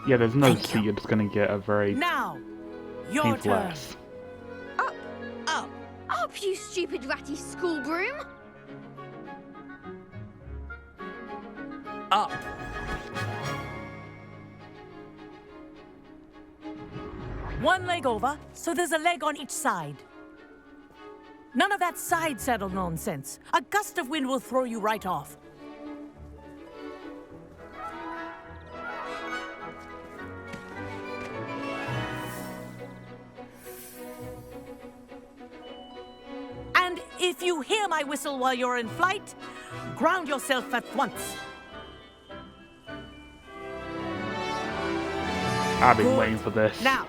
Yeah, there's no seat. You're just gonna get a very Now, your painful turn. ass. Up! Up, you stupid ratty school broom! Up. One leg over, so there's a leg on each side. None of that side saddle nonsense. A gust of wind will throw you right off. And if you hear my whistle while you're in flight, ground yourself at once. I've been waiting for this. Now,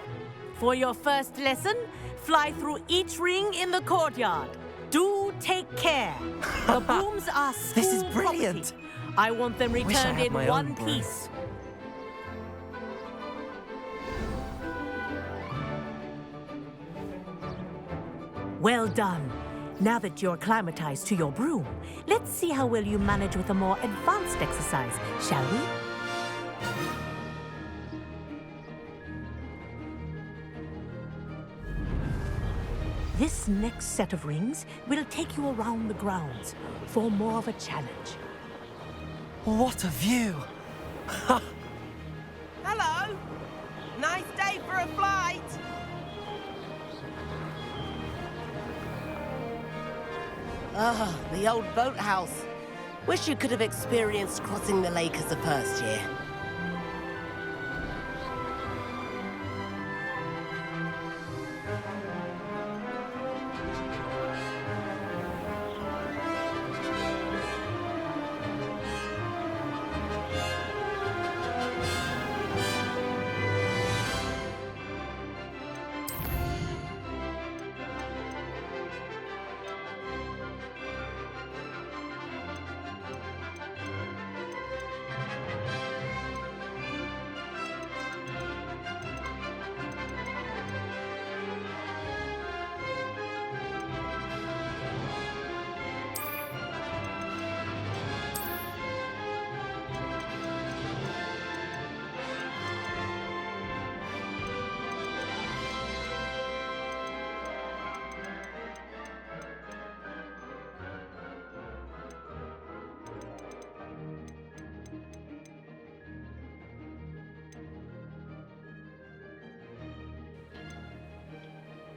for your first lesson, fly through each ring in the courtyard. Do take care. The brooms are school This is brilliant. property. I want them Wish I returned had in my one own broom. piece. Well done. Now that you're acclimatized to your broom, let's see how well you manage with a more advanced exercise, shall we? This next set of rings will take you around the grounds for more of a challenge. What a view! Hello! Nice day for a flight! Ah, the old boathouse. Wish you could have experienced crossing the lake as a first year.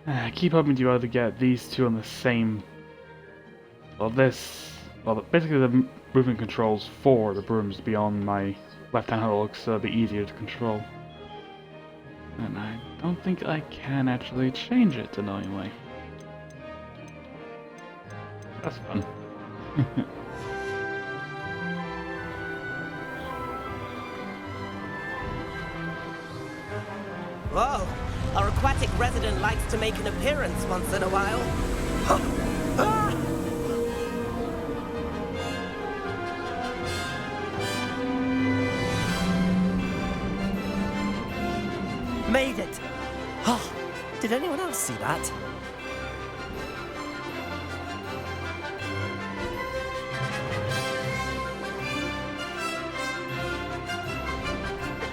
I keep hoping to either get these two on the same... Well, basically the movement controls for the brooms beyond my left-hand hooks, so it'll be easier to control. And I don't think I can actually change it, annoyingly. That's fun. Whoa! Our aquatic resident likes to make an appearance once in a while. Ah! Made it! Oh, did anyone else see that?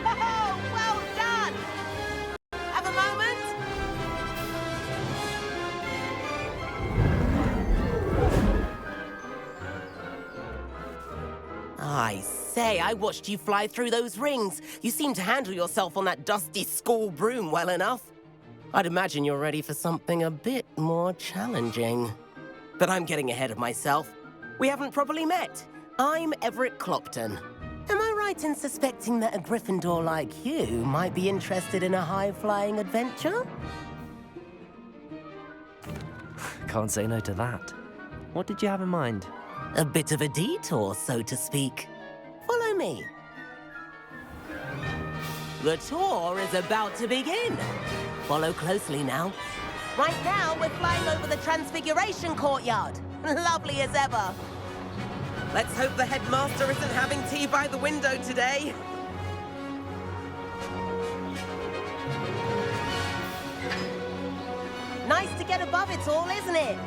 Well done! Have a moment? I say, I watched you fly through those rings. You seem to handle yourself on that dusty school broom well enough. I'd imagine you're ready for something a bit more challenging. But I'm getting ahead of myself. We haven't properly met. I'm Everett Clopton. Am I right in suspecting that a Gryffindor like you might be interested in a high-flying adventure? Can't say no to that. What did you have in mind? A bit of a detour, so to speak. Follow me. The tour is about to begin. Follow closely now. Right now, we're flying over the Transfiguration Courtyard. Lovely as ever. Let's hope the headmaster isn't having tea by the window today. Nice to get above it all, isn't it?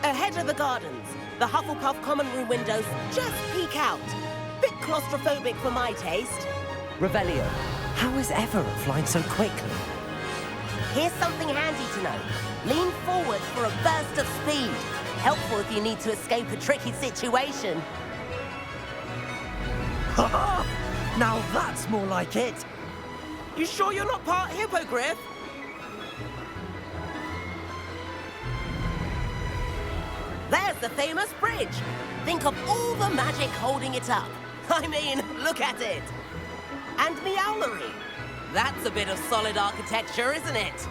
Ahead of the gardens, the Hufflepuff common room windows just peek out. Bit claustrophobic for my taste. Revelio, how is Everett flying so quickly? Here's something handy to know. Lean forward for a burst of speed. Helpful if you need to escape a tricky situation. Now that's more like it. You sure you're not part hippogriff? There's the famous bridge. Think of all the magic holding it up. I mean, look at it. And Meowlery. That's a bit of solid architecture, isn't it?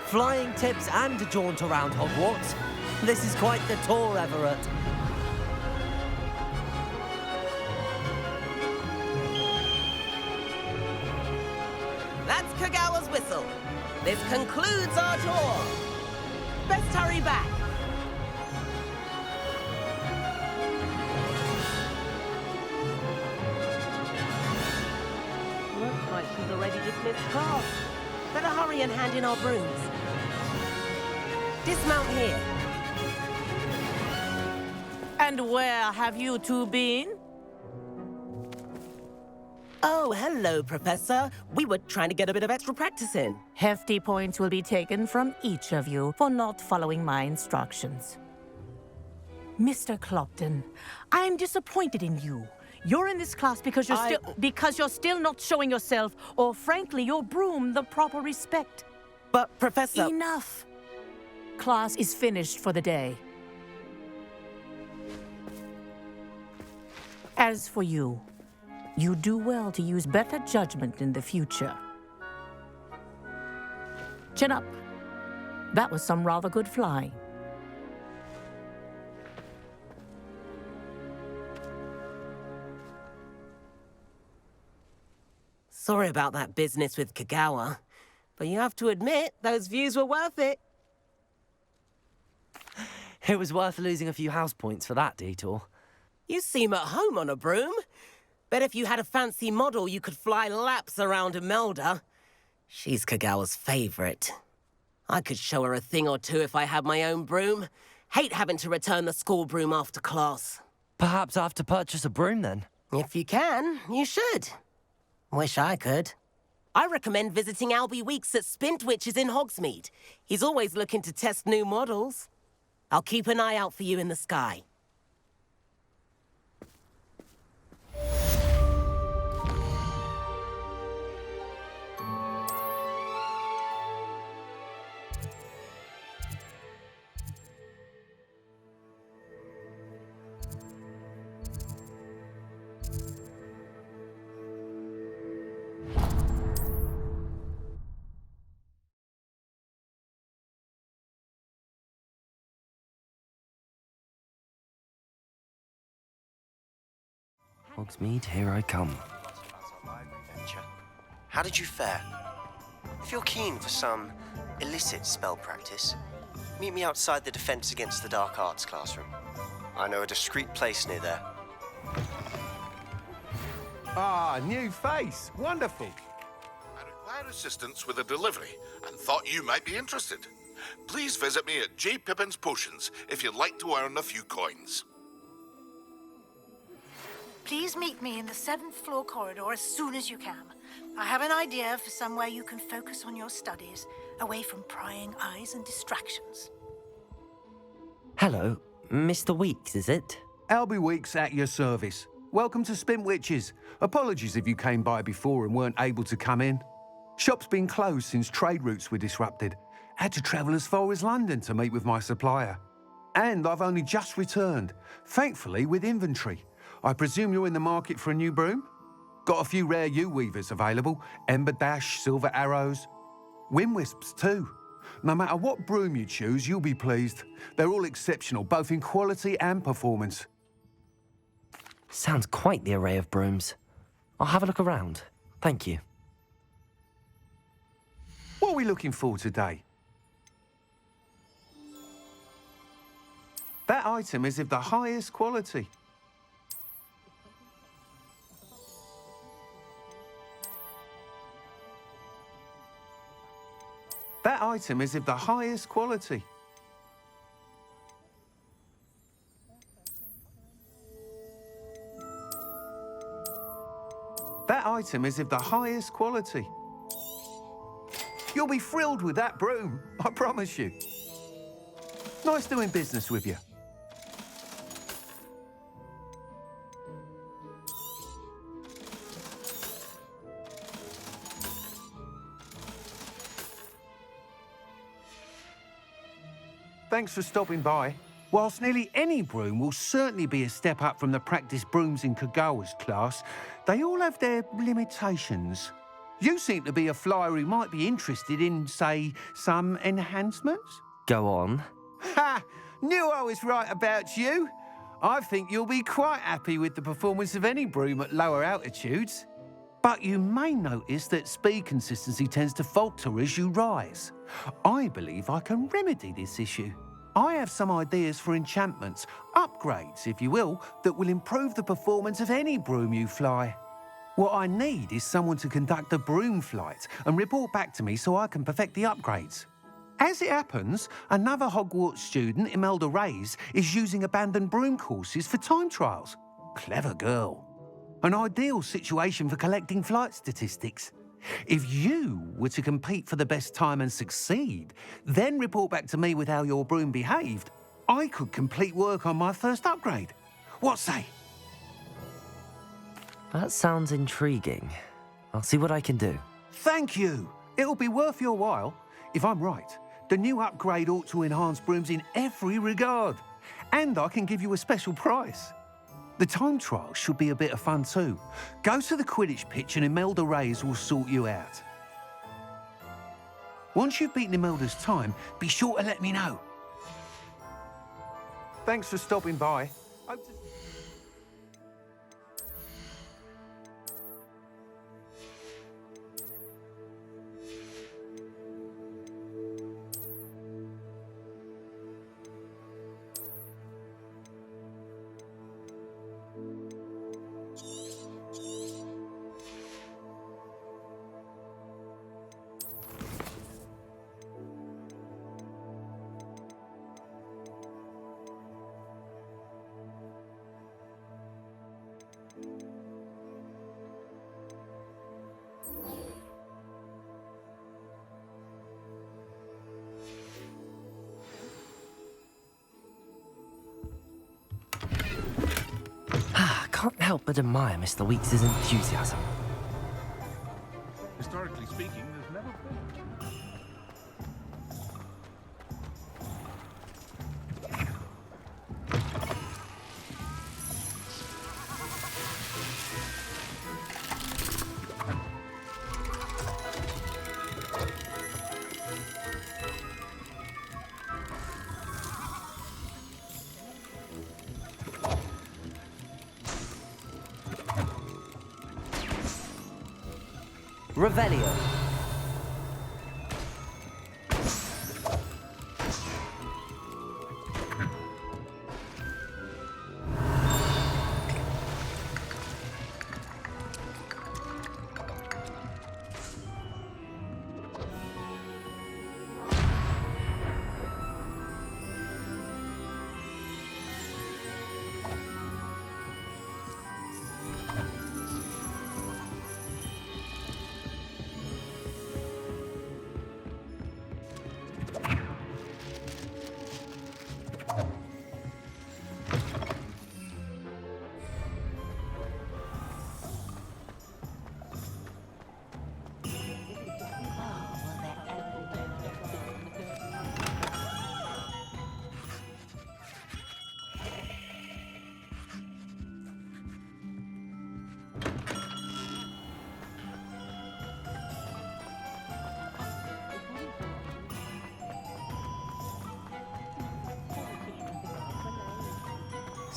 Flying tips and a jaunt around Hogwarts. This is quite the tour, Everett. That's Kagawa's whistle. This concludes our tour. Best hurry back. Looks like she's already dismissed class. Better hurry and hand in our brooms. Dismount here. And where have you two been? Oh, hello, Professor. We were trying to get a bit of extra practice in. Hefty points will be taken from each of you for not following my instructions. Mr. Clopton, I'm disappointed in you. You're in this class because you're still not showing yourself, or frankly, your broom the proper respect. But, Professor... Enough. Class is finished for the day. As for you, you do well to use better judgment in the future. Chin up. That was some rather good flying. Sorry about that business with Kagawa, but you have to admit, those views were worth it. It was worth losing a few house points for that detour. You seem at home on a broom. Bet if you had a fancy model, you could fly laps around Imelda. She's Kagawa's favorite. I could show her a thing or two if I had my own broom. Hate having to return the school broom after class. Perhaps I have to purchase a broom then? If you can, you should. Wish I could. I recommend visiting Albie Weeks at Spintwitches in Hogsmeade. He's always looking to test new models. I'll keep an eye out for you in the sky. Hogsmeade, here I come. How did you fare? If you're keen for some illicit spell practice, meet me outside the Defense Against the Dark Arts classroom. I know a discreet place near there. Ah, new face. Wonderful. I require assistance with a delivery and thought you might be interested. Please visit me at J. Pippin's Potions if you'd like to earn a few coins. Please meet me in the 7th floor corridor as soon as you can. I have an idea for somewhere you can focus on your studies, away from prying eyes and distractions. Hello, Mr. Weeks, is it? Albie Weeks at your service. Welcome to Spintwitches. Apologies if you came by before and weren't able to come in. Shop's been closed since trade routes were disrupted. Had to travel as far as London to meet with my supplier. And I've only just returned, thankfully with inventory. I presume you're in the market for a new broom? Got a few rare yew-weavers available. Ember Dash, Silver Arrows. Wind Wisps too. No matter what broom you choose, you'll be pleased. They're all exceptional, both in quality and performance. Sounds quite the array of brooms. I'll have a look around. Thank you. What are we looking for today? That item is of the highest quality. That item is of the highest quality. That item is of the highest quality. You'll be thrilled with that broom, I promise you. Nice doing business with you. Thanks for stopping by. Whilst nearly any broom will certainly be a step up from the practice brooms in Kagawa's class, they all have their limitations. You seem to be a flyer who might be interested in, say, some enhancements? Go on. Ha! Knew I was right about you. I think you'll be quite happy with the performance of any broom at lower altitudes. But you may notice that speed consistency tends to falter as you rise. I believe I can remedy this issue. I have some ideas for enchantments, upgrades, if you will, that will improve the performance of any broom you fly. What I need is someone to conduct a broom flight and report back to me so I can perfect the upgrades. As it happens, another Hogwarts student, Imelda Reyes, is using abandoned broom courses for time trials. Clever girl. An ideal situation for collecting flight statistics. If you were to compete for the best time and succeed, then report back to me with how your broom behaved, I could complete work on my first upgrade. What say? That sounds intriguing. I'll see what I can do. Thank you. It'll be worth your while. If I'm right, the new upgrade ought to enhance brooms in every regard. And I can give you a special price. The time trial should be a bit of fun too. Go to the Quidditch pitch and Imelda Reyes will sort you out. Once you've beaten Imelda's time, be sure to let me know. Thanks for stopping by. Can't help but admire Mr. Weeks' enthusiasm. Historically speaking, there's never been. Revelio.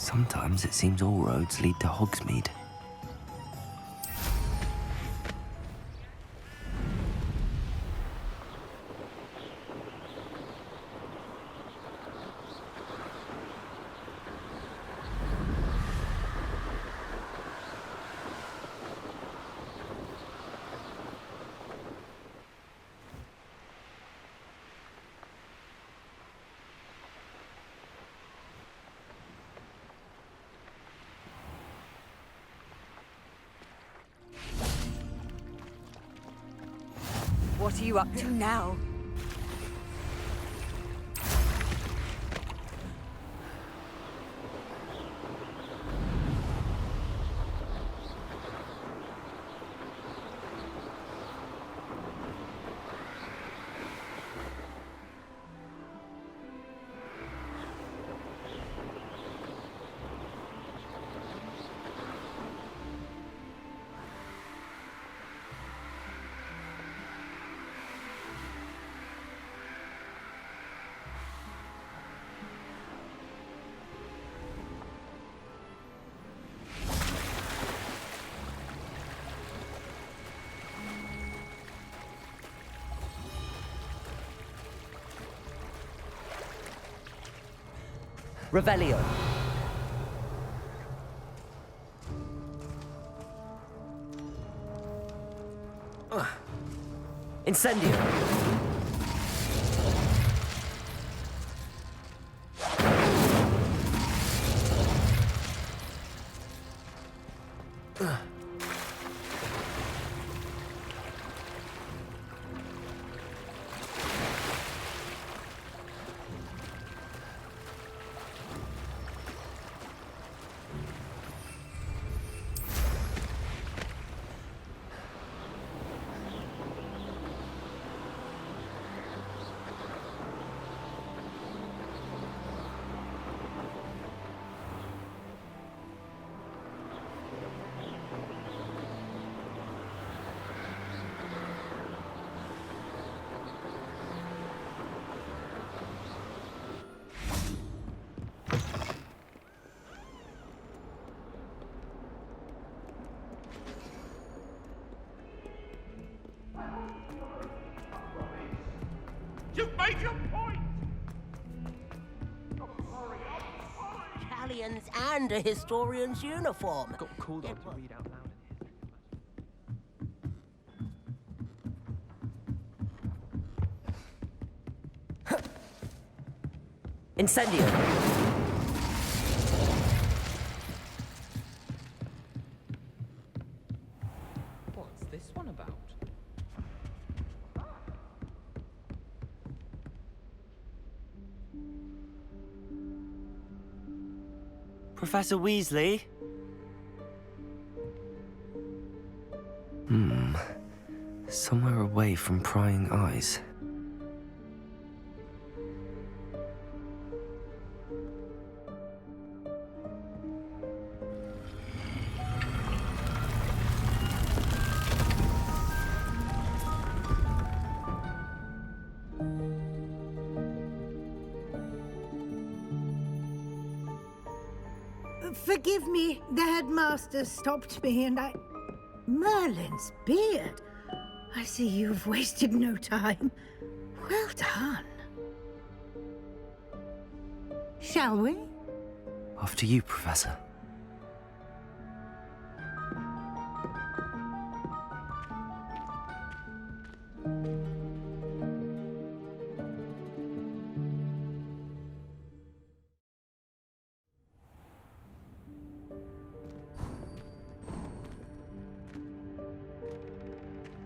Sometimes it seems all roads lead to Hogsmeade. What are you up to now? Revelio. Incendio. You've made your point! Italians and a historian's uniform. Got called on to read out loud in history. Incendio. What's this one about? Professor Weasley? Somewhere away from prying eyes. Forgive me, the headmaster stopped me and I... Merlin's beard. I see you've wasted no time. Well done. Shall we? After you, Professor.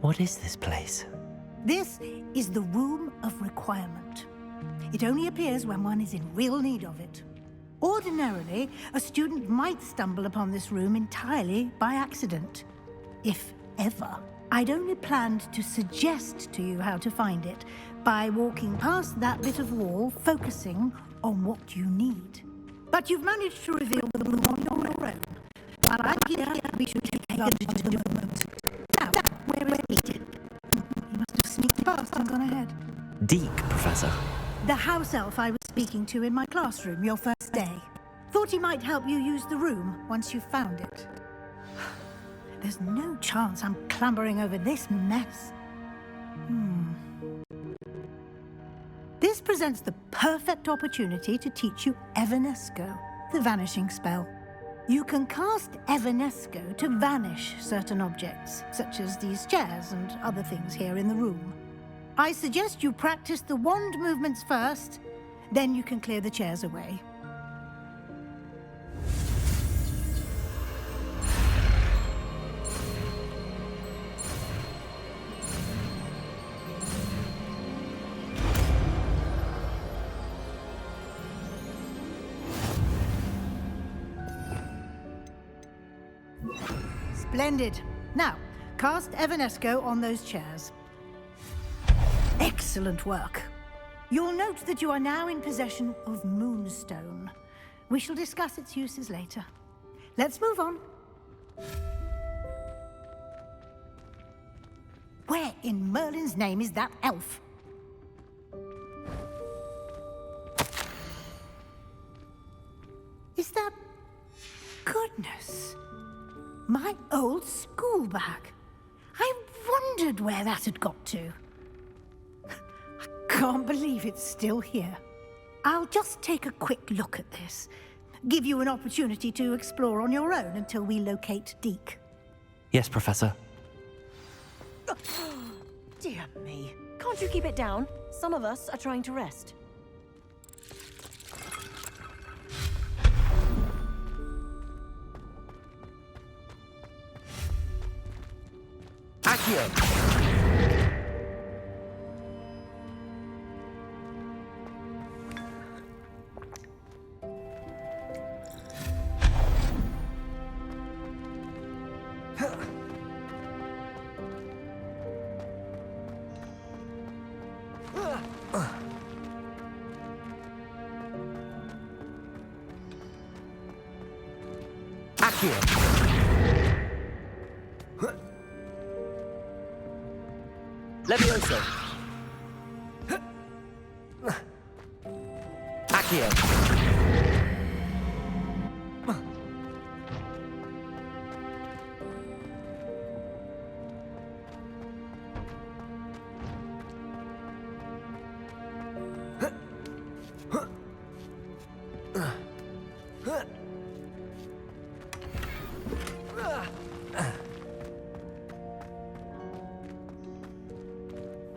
What is this place? This is the Room of Requirement. It only appears when one is in real need of it. Ordinarily, a student might stumble upon this room entirely by accident. If ever. I'd only planned to suggest to you how to find it by walking past that bit of wall, focusing on what you need. But you've managed to reveal the room on your own. But I fear we should take advantage of the moment. Now, where is it? You must have sneaked past and gone ahead. Deke, Professor. The house elf I was speaking to in my classroom your first day. Thought he might help you use the room once you've found it. There's no chance I'm clambering over this mess. This presents the perfect opportunity to teach you Evanesco, the vanishing spell. You can cast Evanesco to vanish certain objects, such as these chairs and other things here in the room. I suggest you practice the wand movements first, then you can clear the chairs away. Splendid. Now, cast Evanesco on those chairs. Excellent work. You'll note that you are now in possession of Moonstone. We shall discuss its uses later. Let's move on. Where in Merlin's name is that elf? Is that... Goodness. My old school bag. I wondered where that had got to. I can't believe it's still here. I'll just take a quick look at this. Give you an opportunity to explore on your own until we locate Deke. Yes, Professor. Dear me. Can't you keep it down? Some of us are trying to rest. Accio! Levioso. Accio.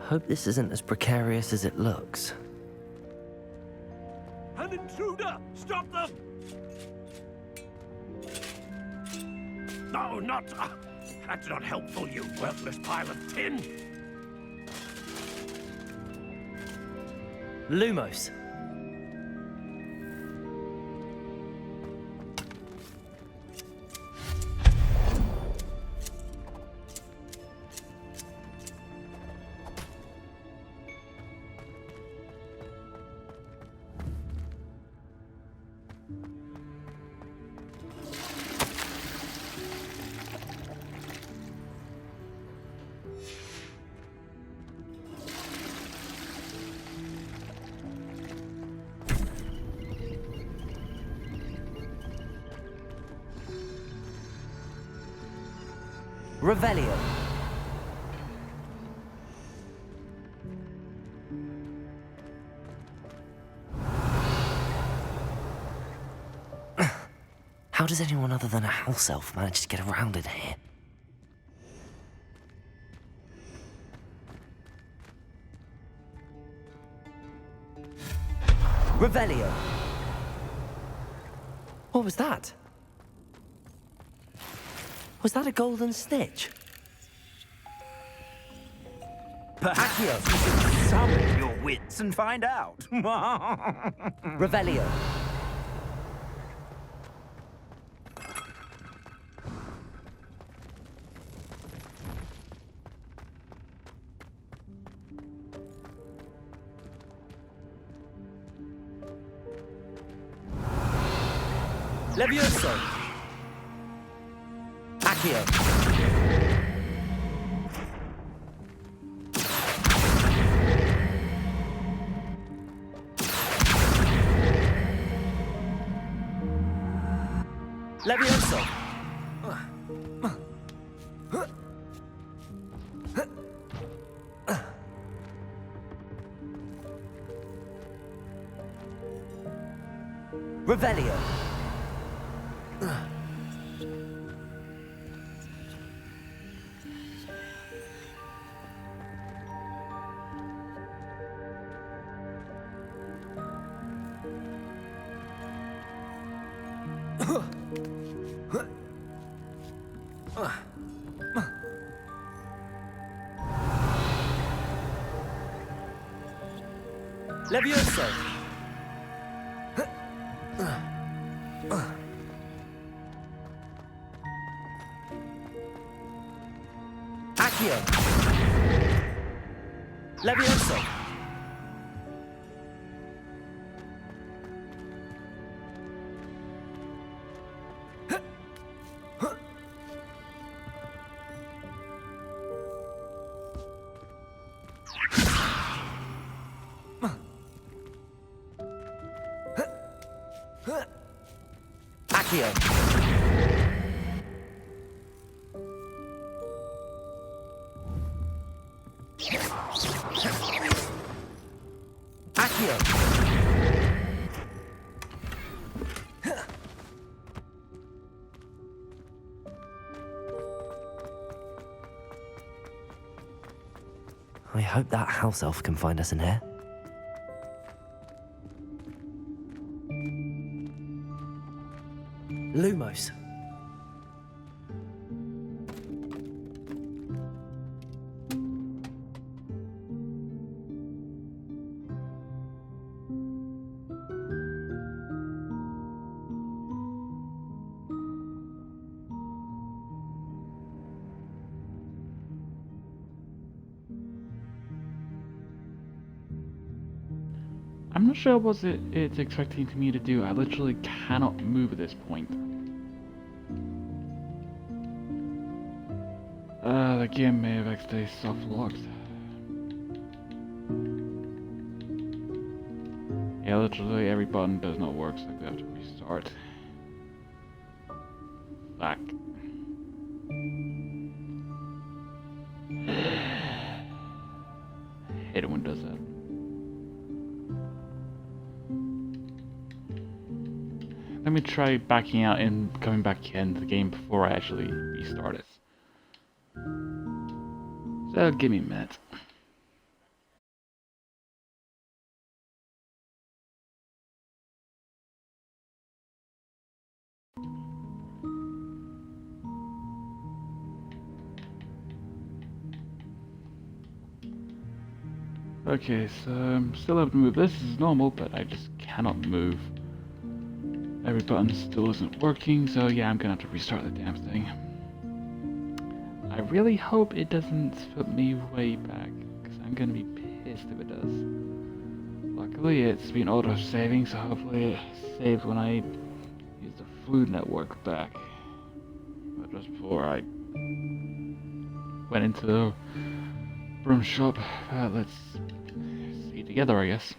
Hope this isn't as precarious as it looks. An intruder! Stop them! No, not... that's not helpful, you worthless pile of tin! Lumos. Revelio. How does anyone other than a house elf manage to get around in here? Revelio. What was that? Was that a golden snitch? Perhaps you should summon your wits and find out. Revelio. Levioso. Accio. Levioso! Revelio! Levioso! Accio! Levioso! Accio! Accio! I hope that house elf can find us in here. Lumos. I'm not sure what it's expecting me to do. I literally cannot move at this point. The game may have actually soft locked. Yeah, literally every button does not work, so we have to restart. Fuck. I hate it when it does that. Let me try backing out and coming back into the game before I actually restart it. So give me a minute. Okay, so I'm still able to move. This is normal, but I just cannot move. Every button still isn't working, so yeah, I'm gonna have to restart the damn thing. I really hope it doesn't put me way back, because I'm gonna be pissed if it does. Luckily, it's been auto-saving, so hopefully it saves when I use the food network back. But just before I went into the broom shop, let's see together, I guess.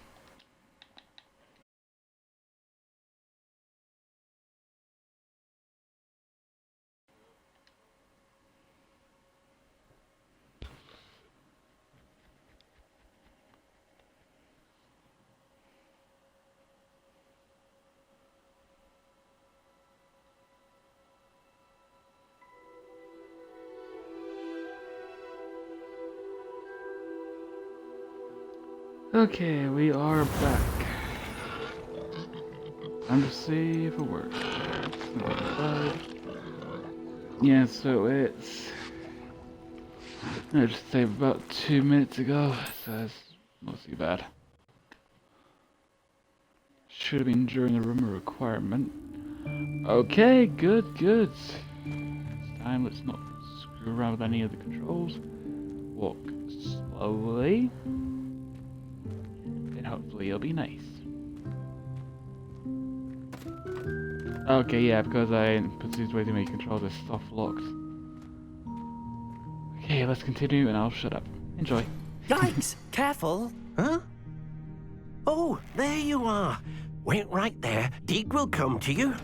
Okay, we are back. Time to see if it works. Yeah, so it's... I just saved about 2 minutes ago, so it's not too bad. Should have been during the room requirement. Okay, good. This time, let's not screw around with any of the controls. Walk slowly. And hopefully it'll be nice. Okay, yeah, because I put these way too many controls, they're soft locked. Okay, let's continue and I'll shut up. Enjoy. Yikes! Careful! Huh? Oh, there you are. Wait right there. Deek will come to you.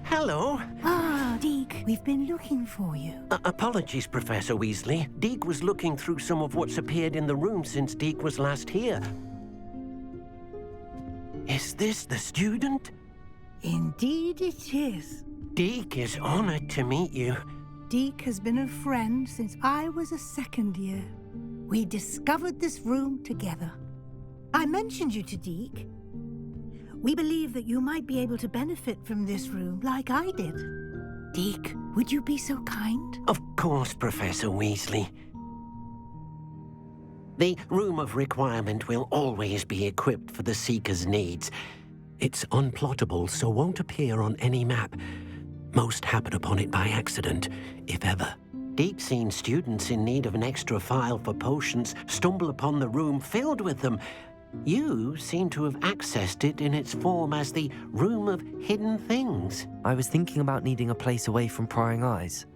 Hello. Ah, Deke, we've been looking for you. Apologies, Professor Weasley. Deke was looking through some of what's appeared in the room since Deke was last here. Is this the student? Indeed it is. Deke is honored to meet you. Deke has been a friend since I was a second year. We discovered this room together. I mentioned you to Deke. We believe that you might be able to benefit from this room like I did. Deke, would you be so kind? Of course, Professor Weasley. The Room of Requirement will always be equipped for the Seeker's needs. It's unplottable, so won't appear on any map. Most happen upon it by accident, if ever. Deke's seen students in need of an extra file for potions stumble upon the room filled with them. You seem to have accessed it in its form as the Room of Hidden Things. I was thinking about needing a place away from prying eyes.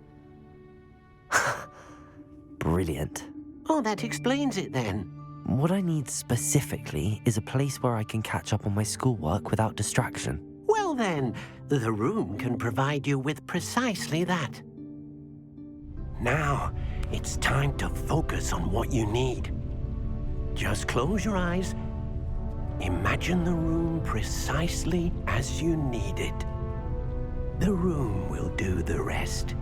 Brilliant. Oh, that explains it then. What I need specifically is a place where I can catch up on my schoolwork without distraction. Well then, the room can provide you with precisely that. Now, it's time to focus on what you need. Just close your eyes. Imagine the room precisely as you need it. The room will do the rest.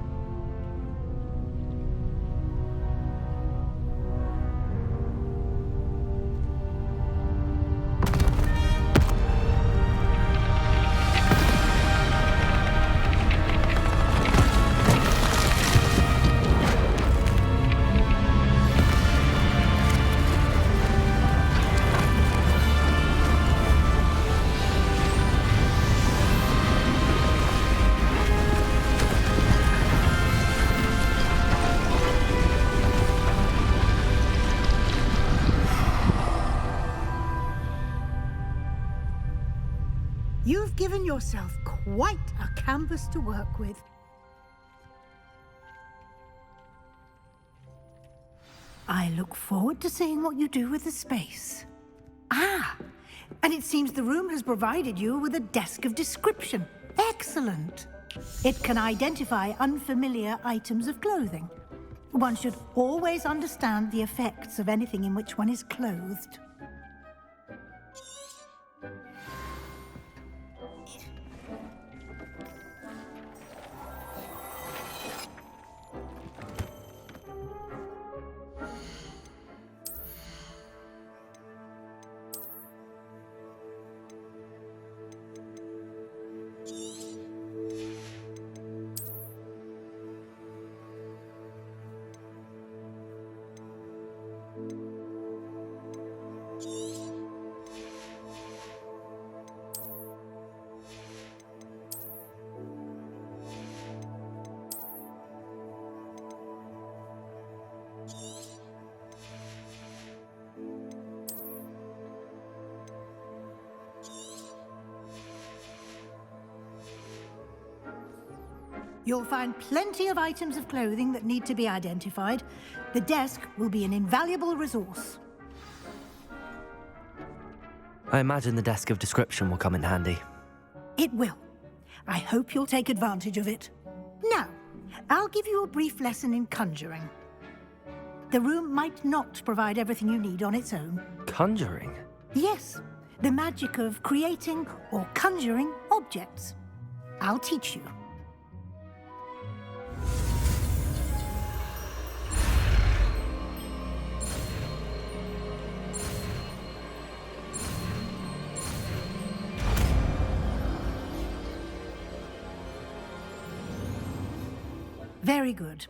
You've given yourself quite a canvas to work with. I look forward to seeing what you do with the space. Ah, and it seems the room has provided you with a desk of description. Excellent. It can identify unfamiliar items of clothing. One should always understand the effects of anything in which one is clothed. You'll find plenty of items of clothing that need to be identified. The desk will be an invaluable resource. I imagine the desk of description will come in handy. It will. I hope you'll take advantage of it. Now, I'll give you a brief lesson in conjuring. The room might not provide everything you need on its own. Conjuring? Yes, the magic of creating or conjuring objects. I'll teach you. Very good.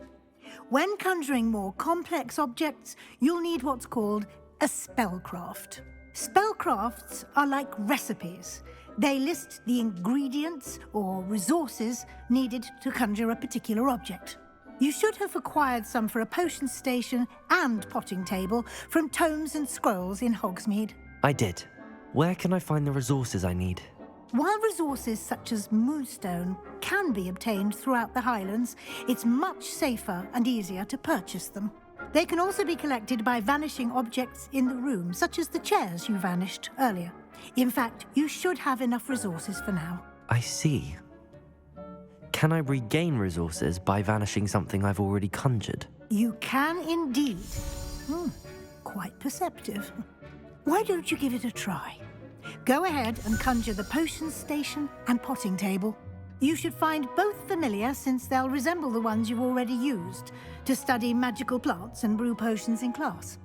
When conjuring more complex objects, you'll need what's called a spellcraft. Spellcrafts are like recipes. They list the ingredients or resources needed to conjure a particular object. You should have acquired some for a potion station and potting table from tomes and scrolls in Hogsmeade. I did. Where can I find the resources I need? While resources such as moonstone can be obtained throughout the Highlands, it's much safer and easier to purchase them. They can also be collected by vanishing objects in the room, such as the chairs you vanished earlier. In fact, you should have enough resources for now. I see. Can I regain resources by vanishing something I've already conjured? You can indeed. Quite perceptive. Why don't you give it a try? Go ahead and conjure the potions station and potting table. You should find both familiar, since they'll resemble the ones you've already used to study magical plants and brew potions in class.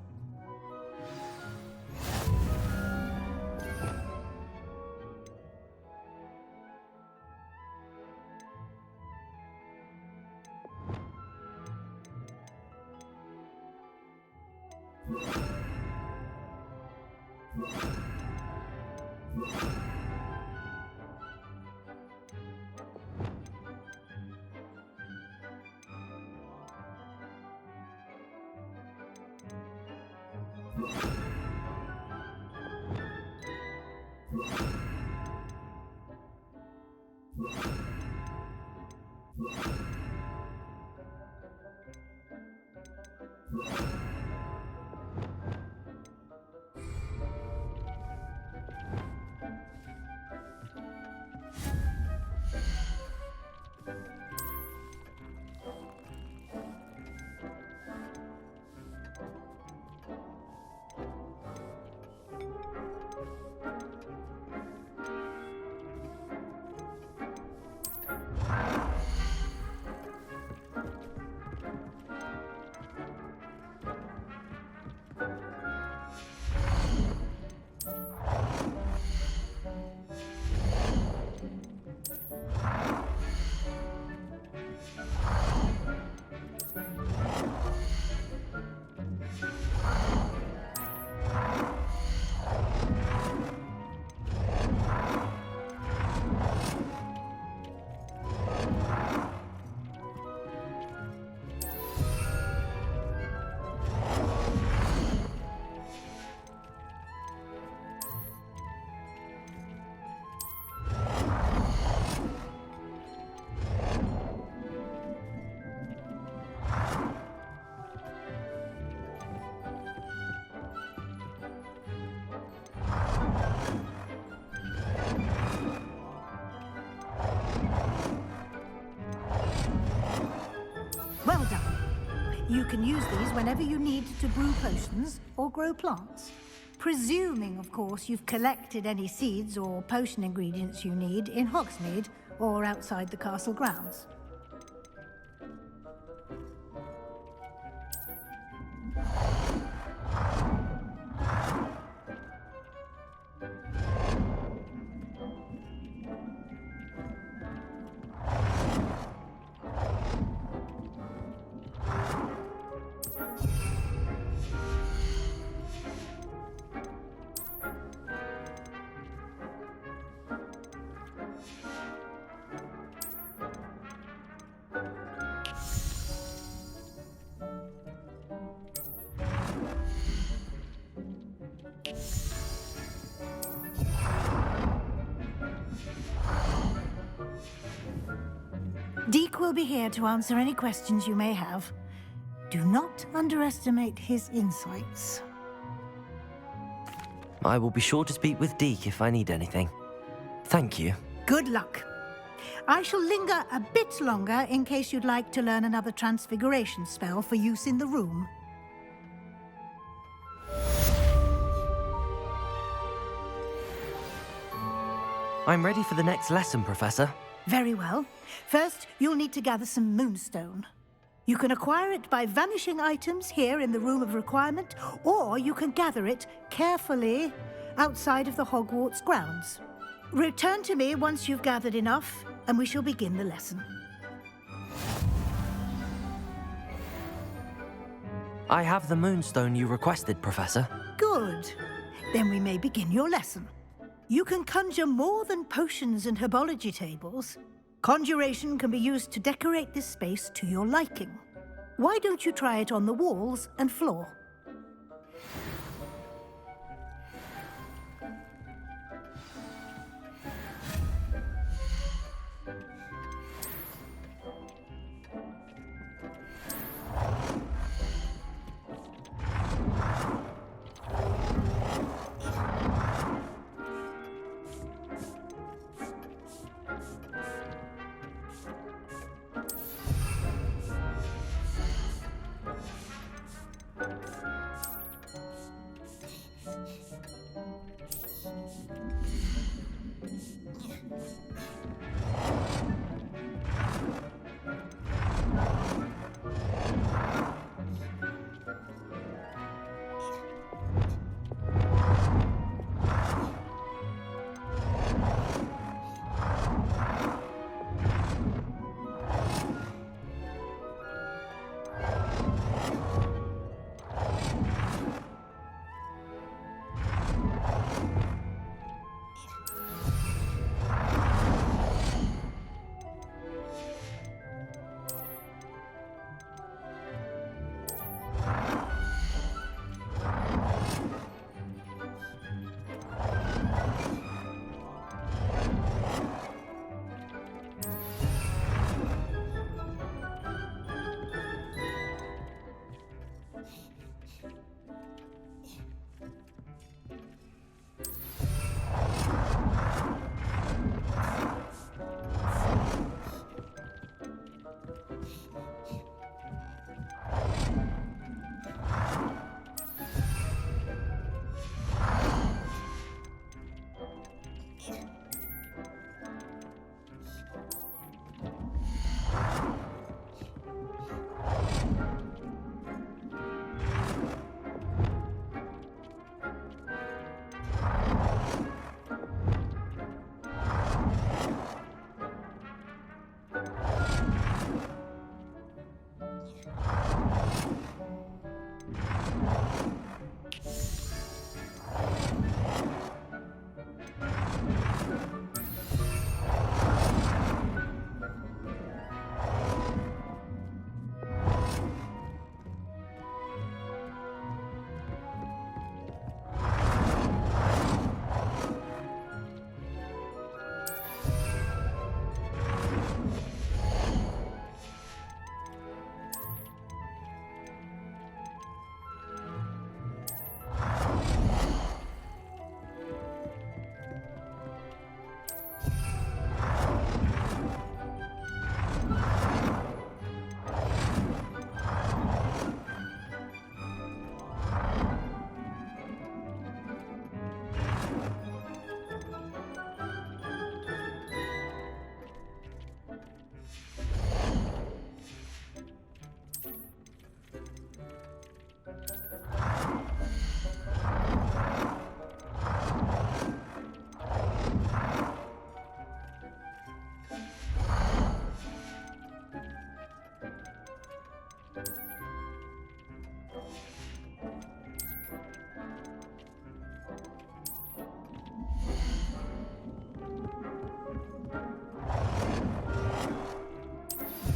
Well done. You can use these whenever you need to brew potions or grow plants. Presuming, of course, you've collected any seeds or potion ingredients you need in Hogsmeade or outside the castle grounds. Deke will be here to answer any questions you may have. Do not underestimate his insights. I will be sure to speak with Deke if I need anything. Thank you. Good luck. I shall linger a bit longer in case you'd like to learn another transfiguration spell for use in the room. I'm ready for the next lesson, Professor. Very well. First, you'll need to gather some moonstone. You can acquire it by vanishing items here in the Room of Requirement, or you can gather it carefully outside of the Hogwarts grounds. Return to me once you've gathered enough, and we shall begin the lesson. I have the moonstone you requested, Professor. Good. Then we may begin your lesson. You can conjure more than potions and herbology tables. Conjuration can be used to decorate this space to your liking. Why don't you try it on the walls and floor?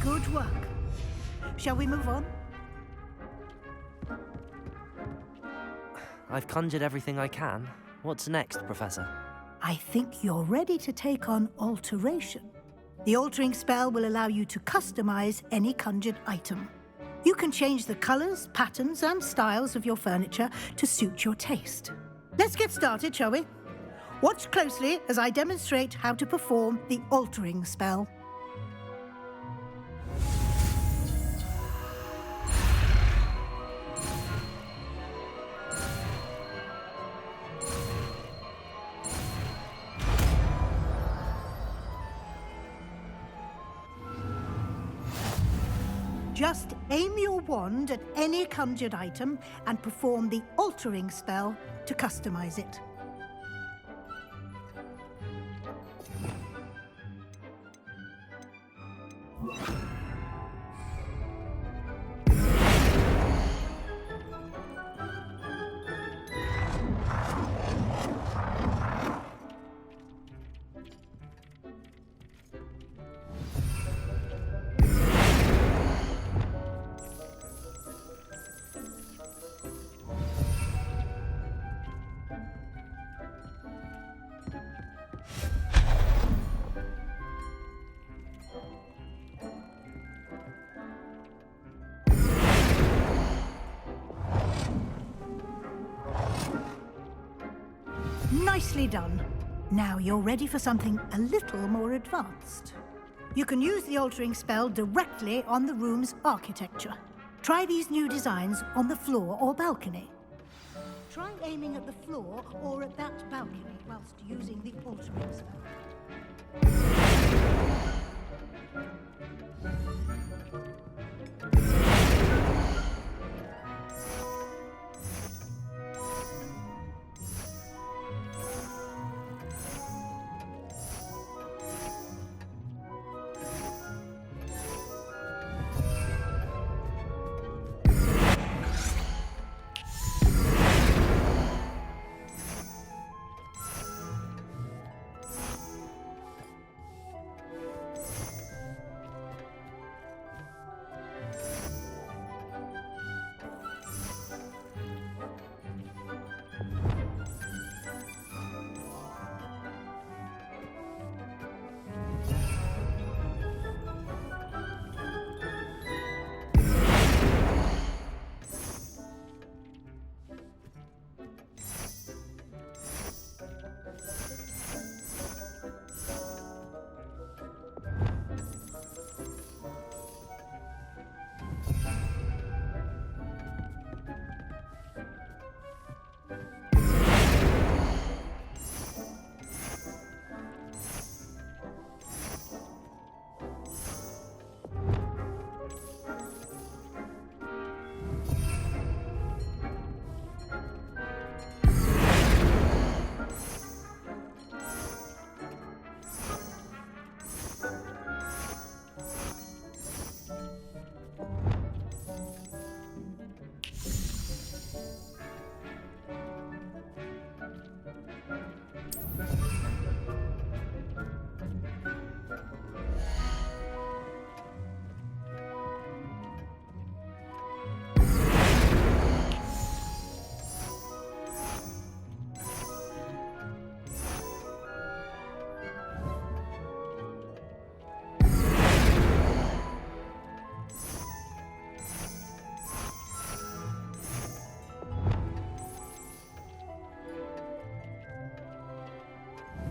Good work. Shall we move on? I've conjured everything I can. What's next, Professor? I think you're ready to take on alteration. The altering spell will allow you to customize any conjured item. You can change the colors, patterns, and styles of your furniture to suit your taste. Let's get started, shall we? Watch closely as I demonstrate how to perform the altering spell. Just aim your wand at any conjured item and perform the altering spell to customize it. Nicely done. Now you're ready for something a little more advanced. You can use the altering spell directly on the room's architecture. Try these new designs on the floor or balcony. Try aiming at the floor or at that balcony whilst using the altering spell.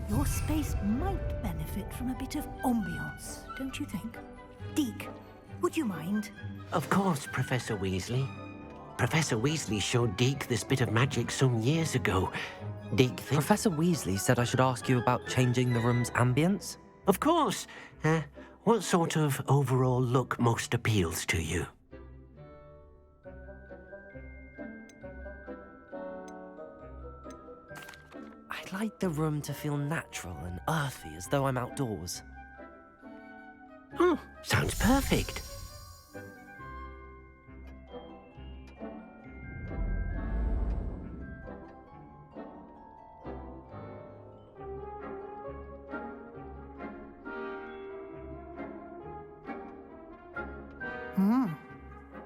Your space might benefit from a bit of ambiance, don't you think? Deke, would you mind? Of course, Professor Weasley. Professor Weasley showed Deke this bit of magic some years ago. Deke Professor Weasley said I should ask you about changing the room's ambience? Of course. What sort of overall look most appeals to you? I'd like the room to feel natural and earthy, as though I'm outdoors. Oh, sounds perfect.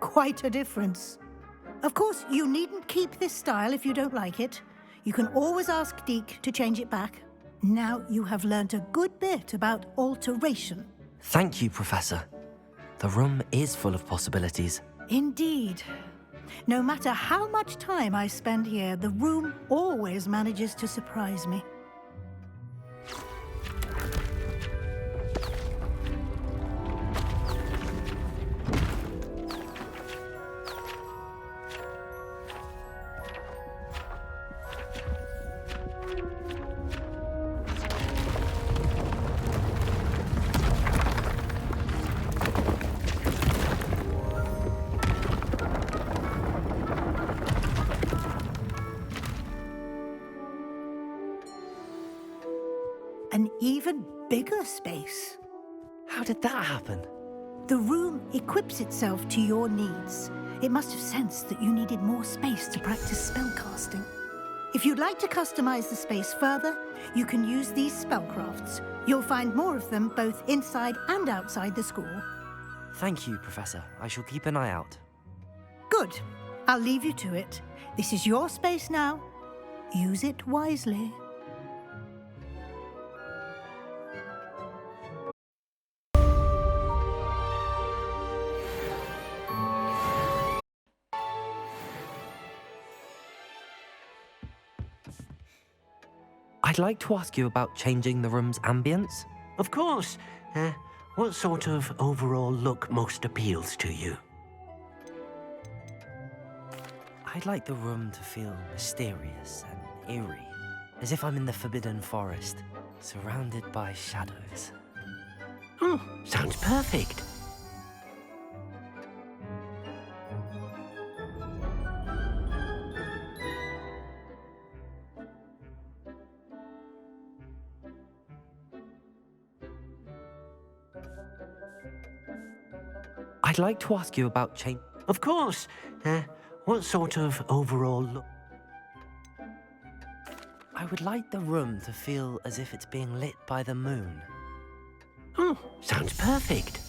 Quite a difference. Of course, you needn't keep this style if you don't like it. You can always ask Deke to change it back. Now you have learnt a good bit about alteration. Thank you, Professor. The room is full of possibilities. Indeed. No matter how much time I spend here, the room always manages to surprise me. An even bigger space. How did that happen? The room equips itself to your needs. It must have sensed that you needed more space to practice spellcasting. If you'd like to customize the space further, you can use these spellcrafts. You'll find more of them both inside and outside the school. Thank you, Professor. I shall keep an eye out. Good. I'll leave you to it. This is your space now. Use it wisely. I'd like to ask you about changing the room's ambience. Of course. What sort of overall look most appeals to you? I'd like the room to feel mysterious and eerie, as if I'm in the Forbidden Forest, surrounded by shadows. Oh, sounds perfect. I'd like to ask you about change. Of course. What sort of overall look? I would like the room to feel as if it's being lit by the moon. Oh, sounds perfect.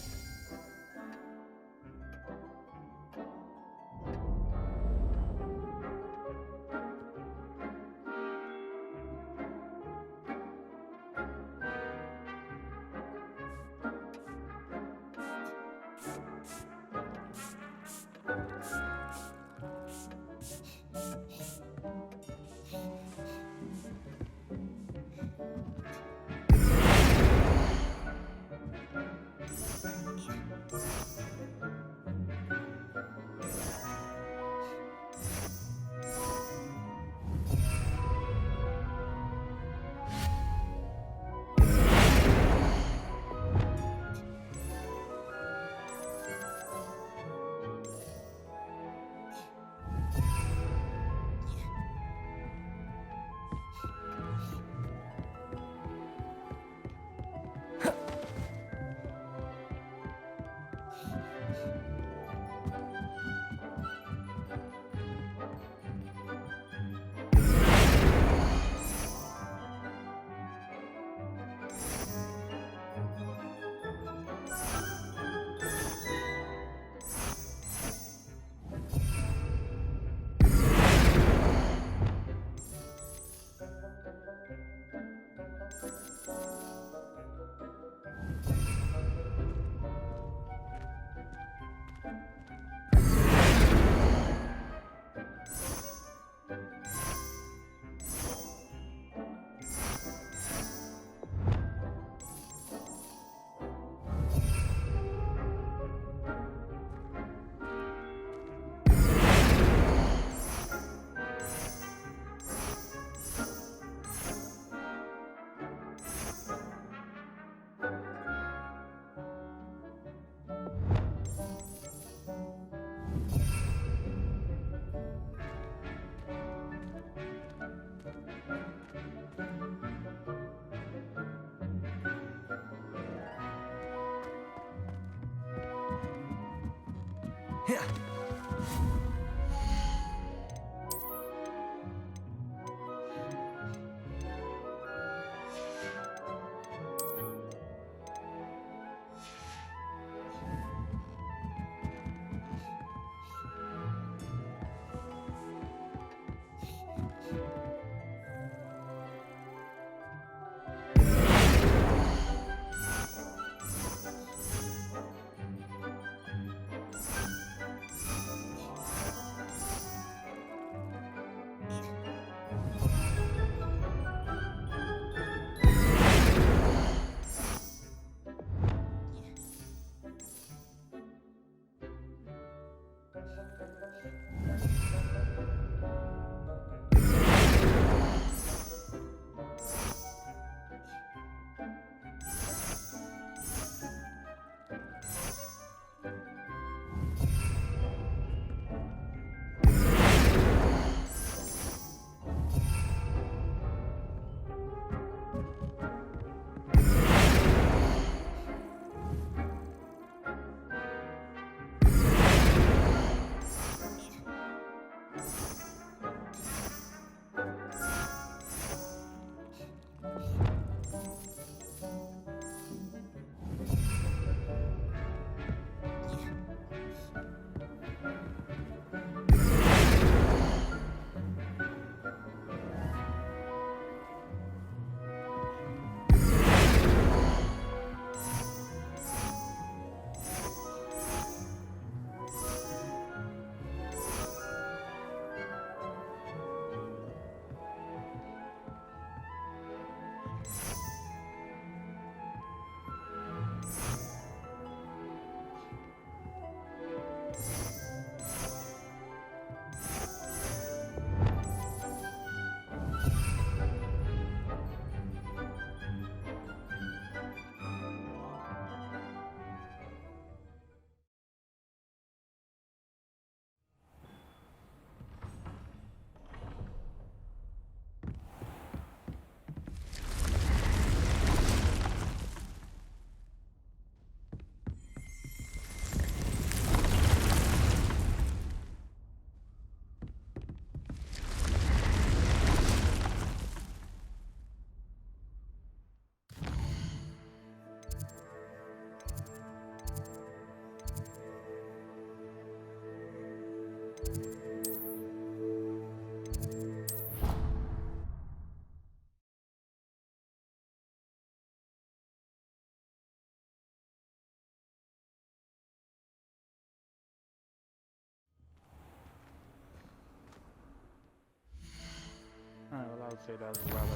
say that was a rather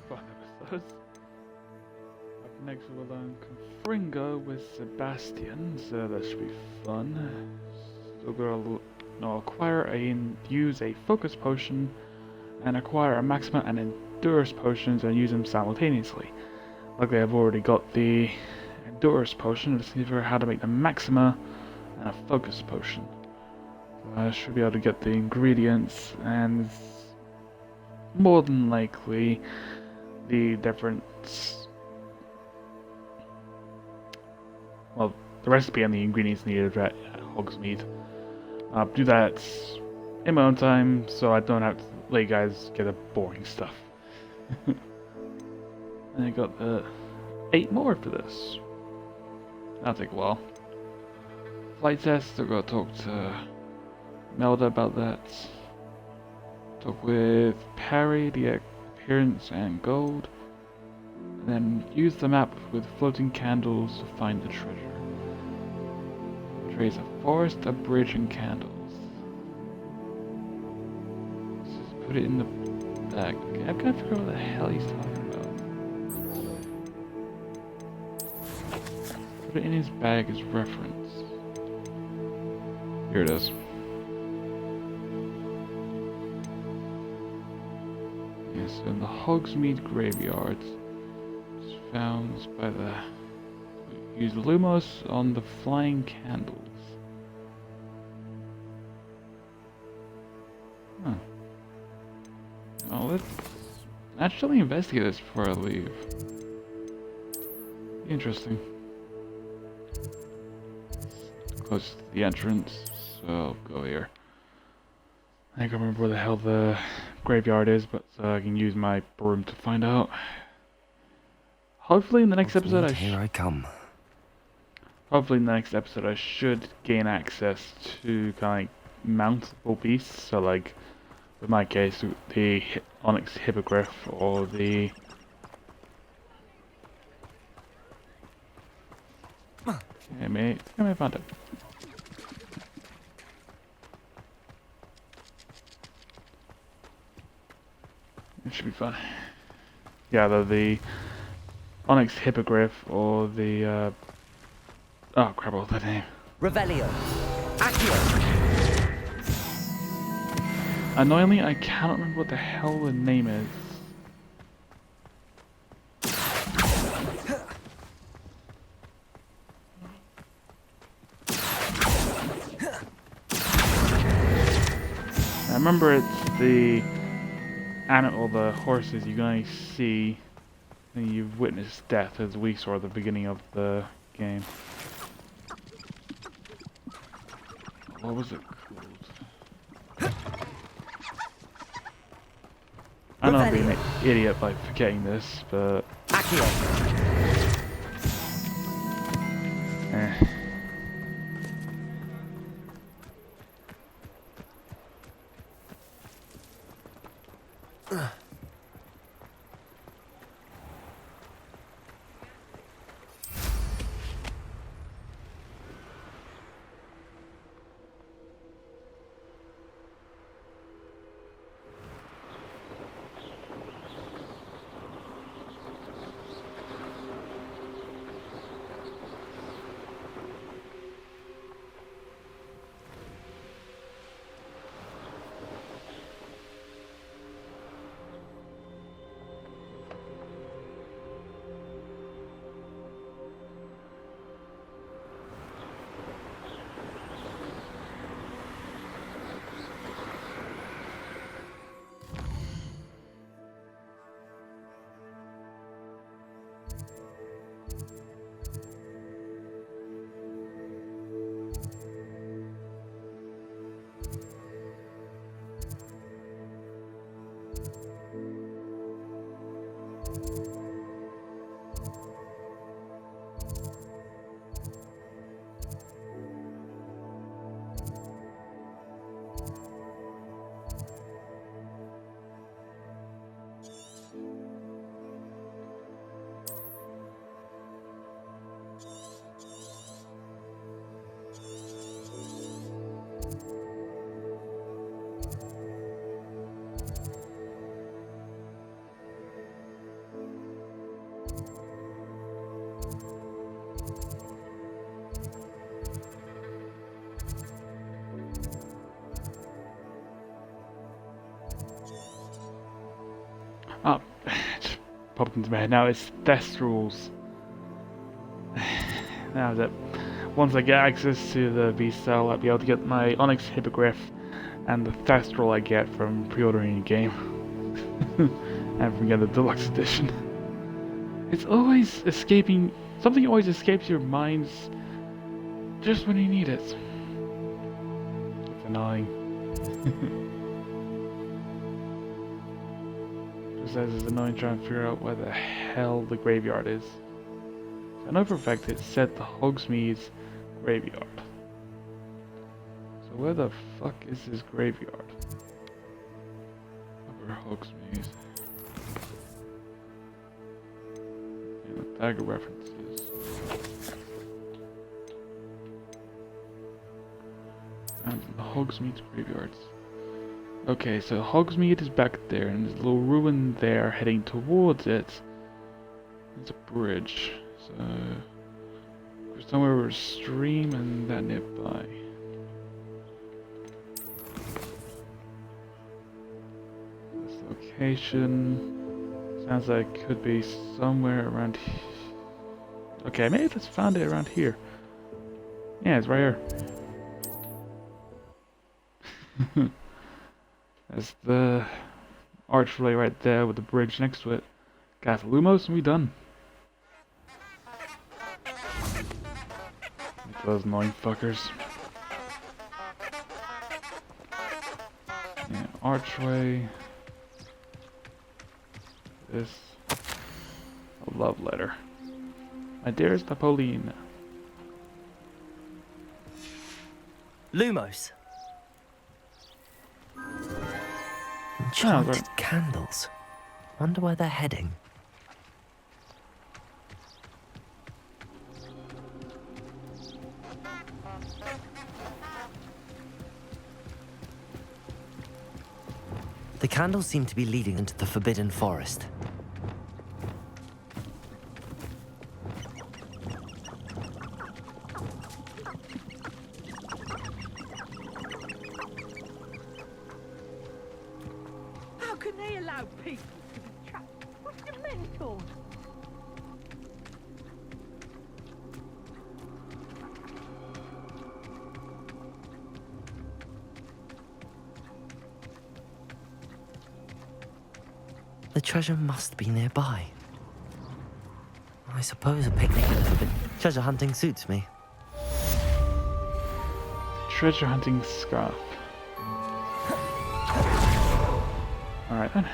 fun episode. Up next we'll learn Confringo with Sebastian, so that should be fun. So we'll use a focus potion and acquire a maxima and endurance potions and use them simultaneously. Luckily I've already got the endurance potion. Let's see how to make the maxima and a focus potion. So I should be able to get the ingredients, and more than likely the different, well, the recipe and the ingredients needed at Hogsmeade. Do that in my own time so I don't have to let you guys get the boring stuff. And I got 8 more for this. That'll take a while. Flight test, I've got to talk to Melda about that. Talk with Parry, the appearance and gold. And then use the map with floating candles to find the treasure. Trace a forest, a bridge, and candles. Just put it in the bag. Okay, I've got to figure out what the hell he's talking about. Put it in his bag as reference. Here it is. Yes, in the Hogsmeade graveyard. It's found by the... Use Lumos on the flying candles. Huh. Oh, let's actually investigate this before I leave. Interesting. Close to the entrance, so I'll go here. I can't remember where the hell the graveyard is, but I can use my broom to find out. Hopefully in the next episode Here I come. Hopefully in the next episode I should gain access to kind of like mountable beasts, so like in my case the Onyx Hippogriff or the hey mate, come here, found it. It should be fun. Yeah, the Onyx Hippogriff or the oh crap, what's that name? Revelio. Accio. Annoyingly, I cannot remember what the hell the name is. I remember it's the animal, or the horses you can only see when you've witnessed death, as we saw at the beginning of the game. What was it called? I know I'm being an idiot by forgetting this, but... popped into my head now. It's Thestrals. That was it. Once I get access to the beast cell, I'll be able to get my Onyx Hippogriff and the Thestral I get from pre-ordering a game. And from getting the deluxe edition. It's always escaping. Something always escapes your minds just when you need it. It's annoying. Just as it's annoying trying to figure out where the hell the graveyard is. I know for a fact it said the Hogsmeade's graveyard. So where the fuck is this graveyard? Upper Hogsmeade. And the dagger references. And the Hogsmeade's graveyards. Okay, so Hogsmeade is back there, and there's a little ruin there heading towards it. There's a bridge. So there's somewhere where a stream and that nearby. This location sounds like it could be somewhere around here. Okay, maybe let's find it around here. Yeah, it's right here. There's the archway right there with the bridge next to it. Castle Lumos, and we done. Those annoying fuckers. Yeah, archway. This. A love letter. My dearest Napoleon. Lumos. Enchanted candles. Wonder where they're heading. The candles seem to be leading into the Forbidden Forest. How can they allow people to be trapped? What's the mentor? The treasure must be nearby. I suppose a picnic in the Forbidden treasure hunting suits me. Treasure hunting scarf. Alright then.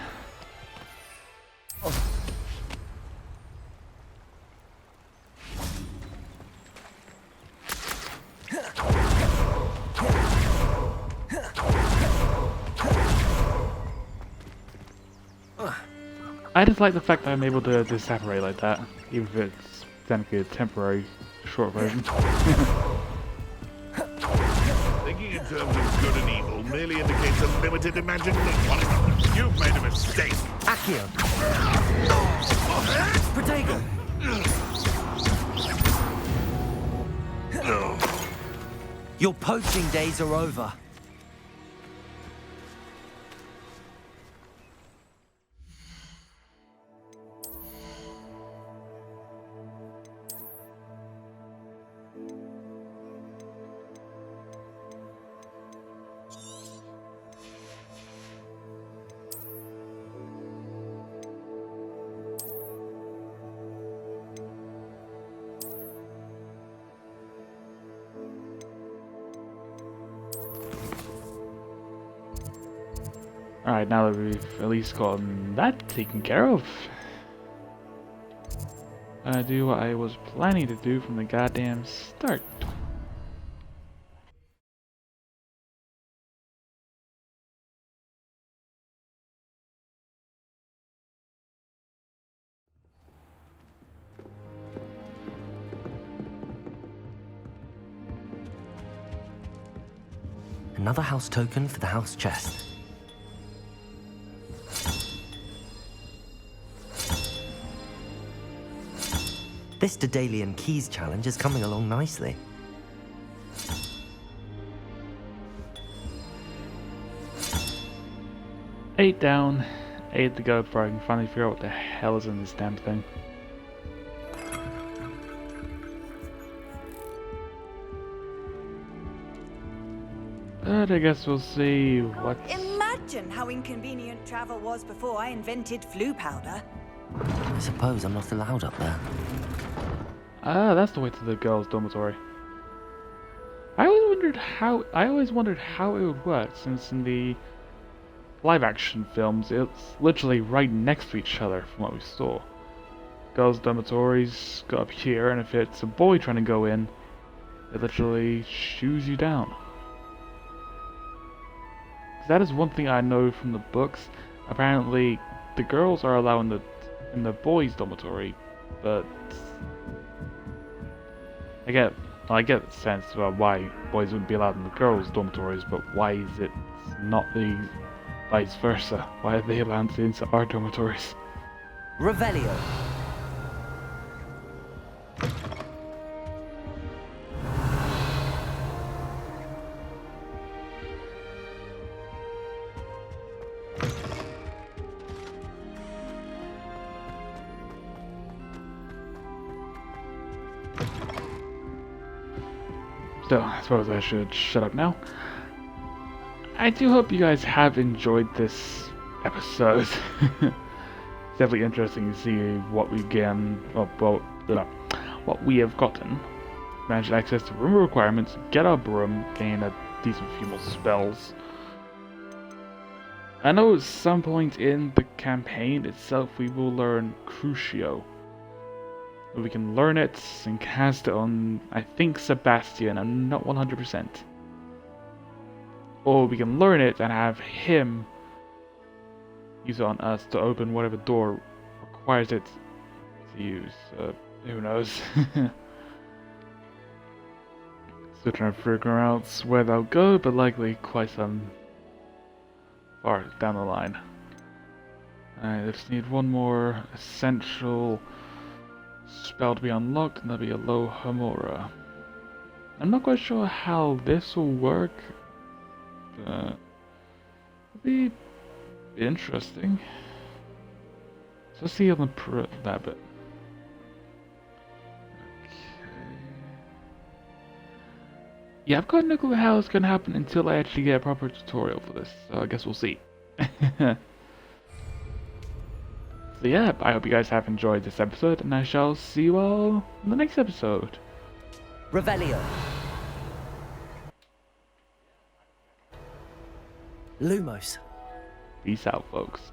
I just like the fact that I'm able to disapparate like that, even if it's technically a temporary short version. Thinking in terms of good and evil merely indicates a limited imagination. You've made a mistake. Accio! Protego! Your poaching days are over. Alright, now that we've at least gotten that taken care of, I do what I was planning to do from the goddamn start. Another house token for the house chest. This Daedalian Keys challenge is coming along nicely. Eight down, 8 to go before I can finally figure out what the hell is in this damn thing? But I guess we'll see what... Imagine how inconvenient travel was before I invented flu powder. I suppose I'm not allowed up there. Ah, that's the way to the girls' dormitory. I always wondered how it would work, since in the live-action films, it's literally right next to each other from what we saw. Girls' dormitories go up here, and if it's a boy trying to go in, it literally shoos you down. That is one thing I know from the books. Apparently, the girls are allowed in the boys' dormitory, but I get the sense about why boys wouldn't be allowed in the girls' dormitories, but why is it not the vice versa? Why are they allowed into our dormitories? Revelio. So, I suppose I should shut up now. I do hope you guys have enjoyed this episode. It's definitely interesting to see what we what we have gotten. Manage access to room requirements, get our broom, gain a decent few more spells. I know at some point in the campaign itself we will learn Crucio. We can learn it and cast it on, I think, Sebastian. I'm not 100%. Or we can learn it and have him use it on us to open whatever door requires it to use. Who knows? Still trying to figure out where they'll go, but likely quite some far down the line. Alright, I just need one more essential spell to be unlocked, and that'll be a low Homora. I'm not quite sure how this will work, but it'll be interesting. So let's see on that bit. Okay. Yeah, I've got no clue how it's gonna happen until I actually get a proper tutorial for this, so I guess we'll see. So yeah, I hope you guys have enjoyed this episode, and I shall see you all in the next episode. Revelio. Lumos. Peace out, folks.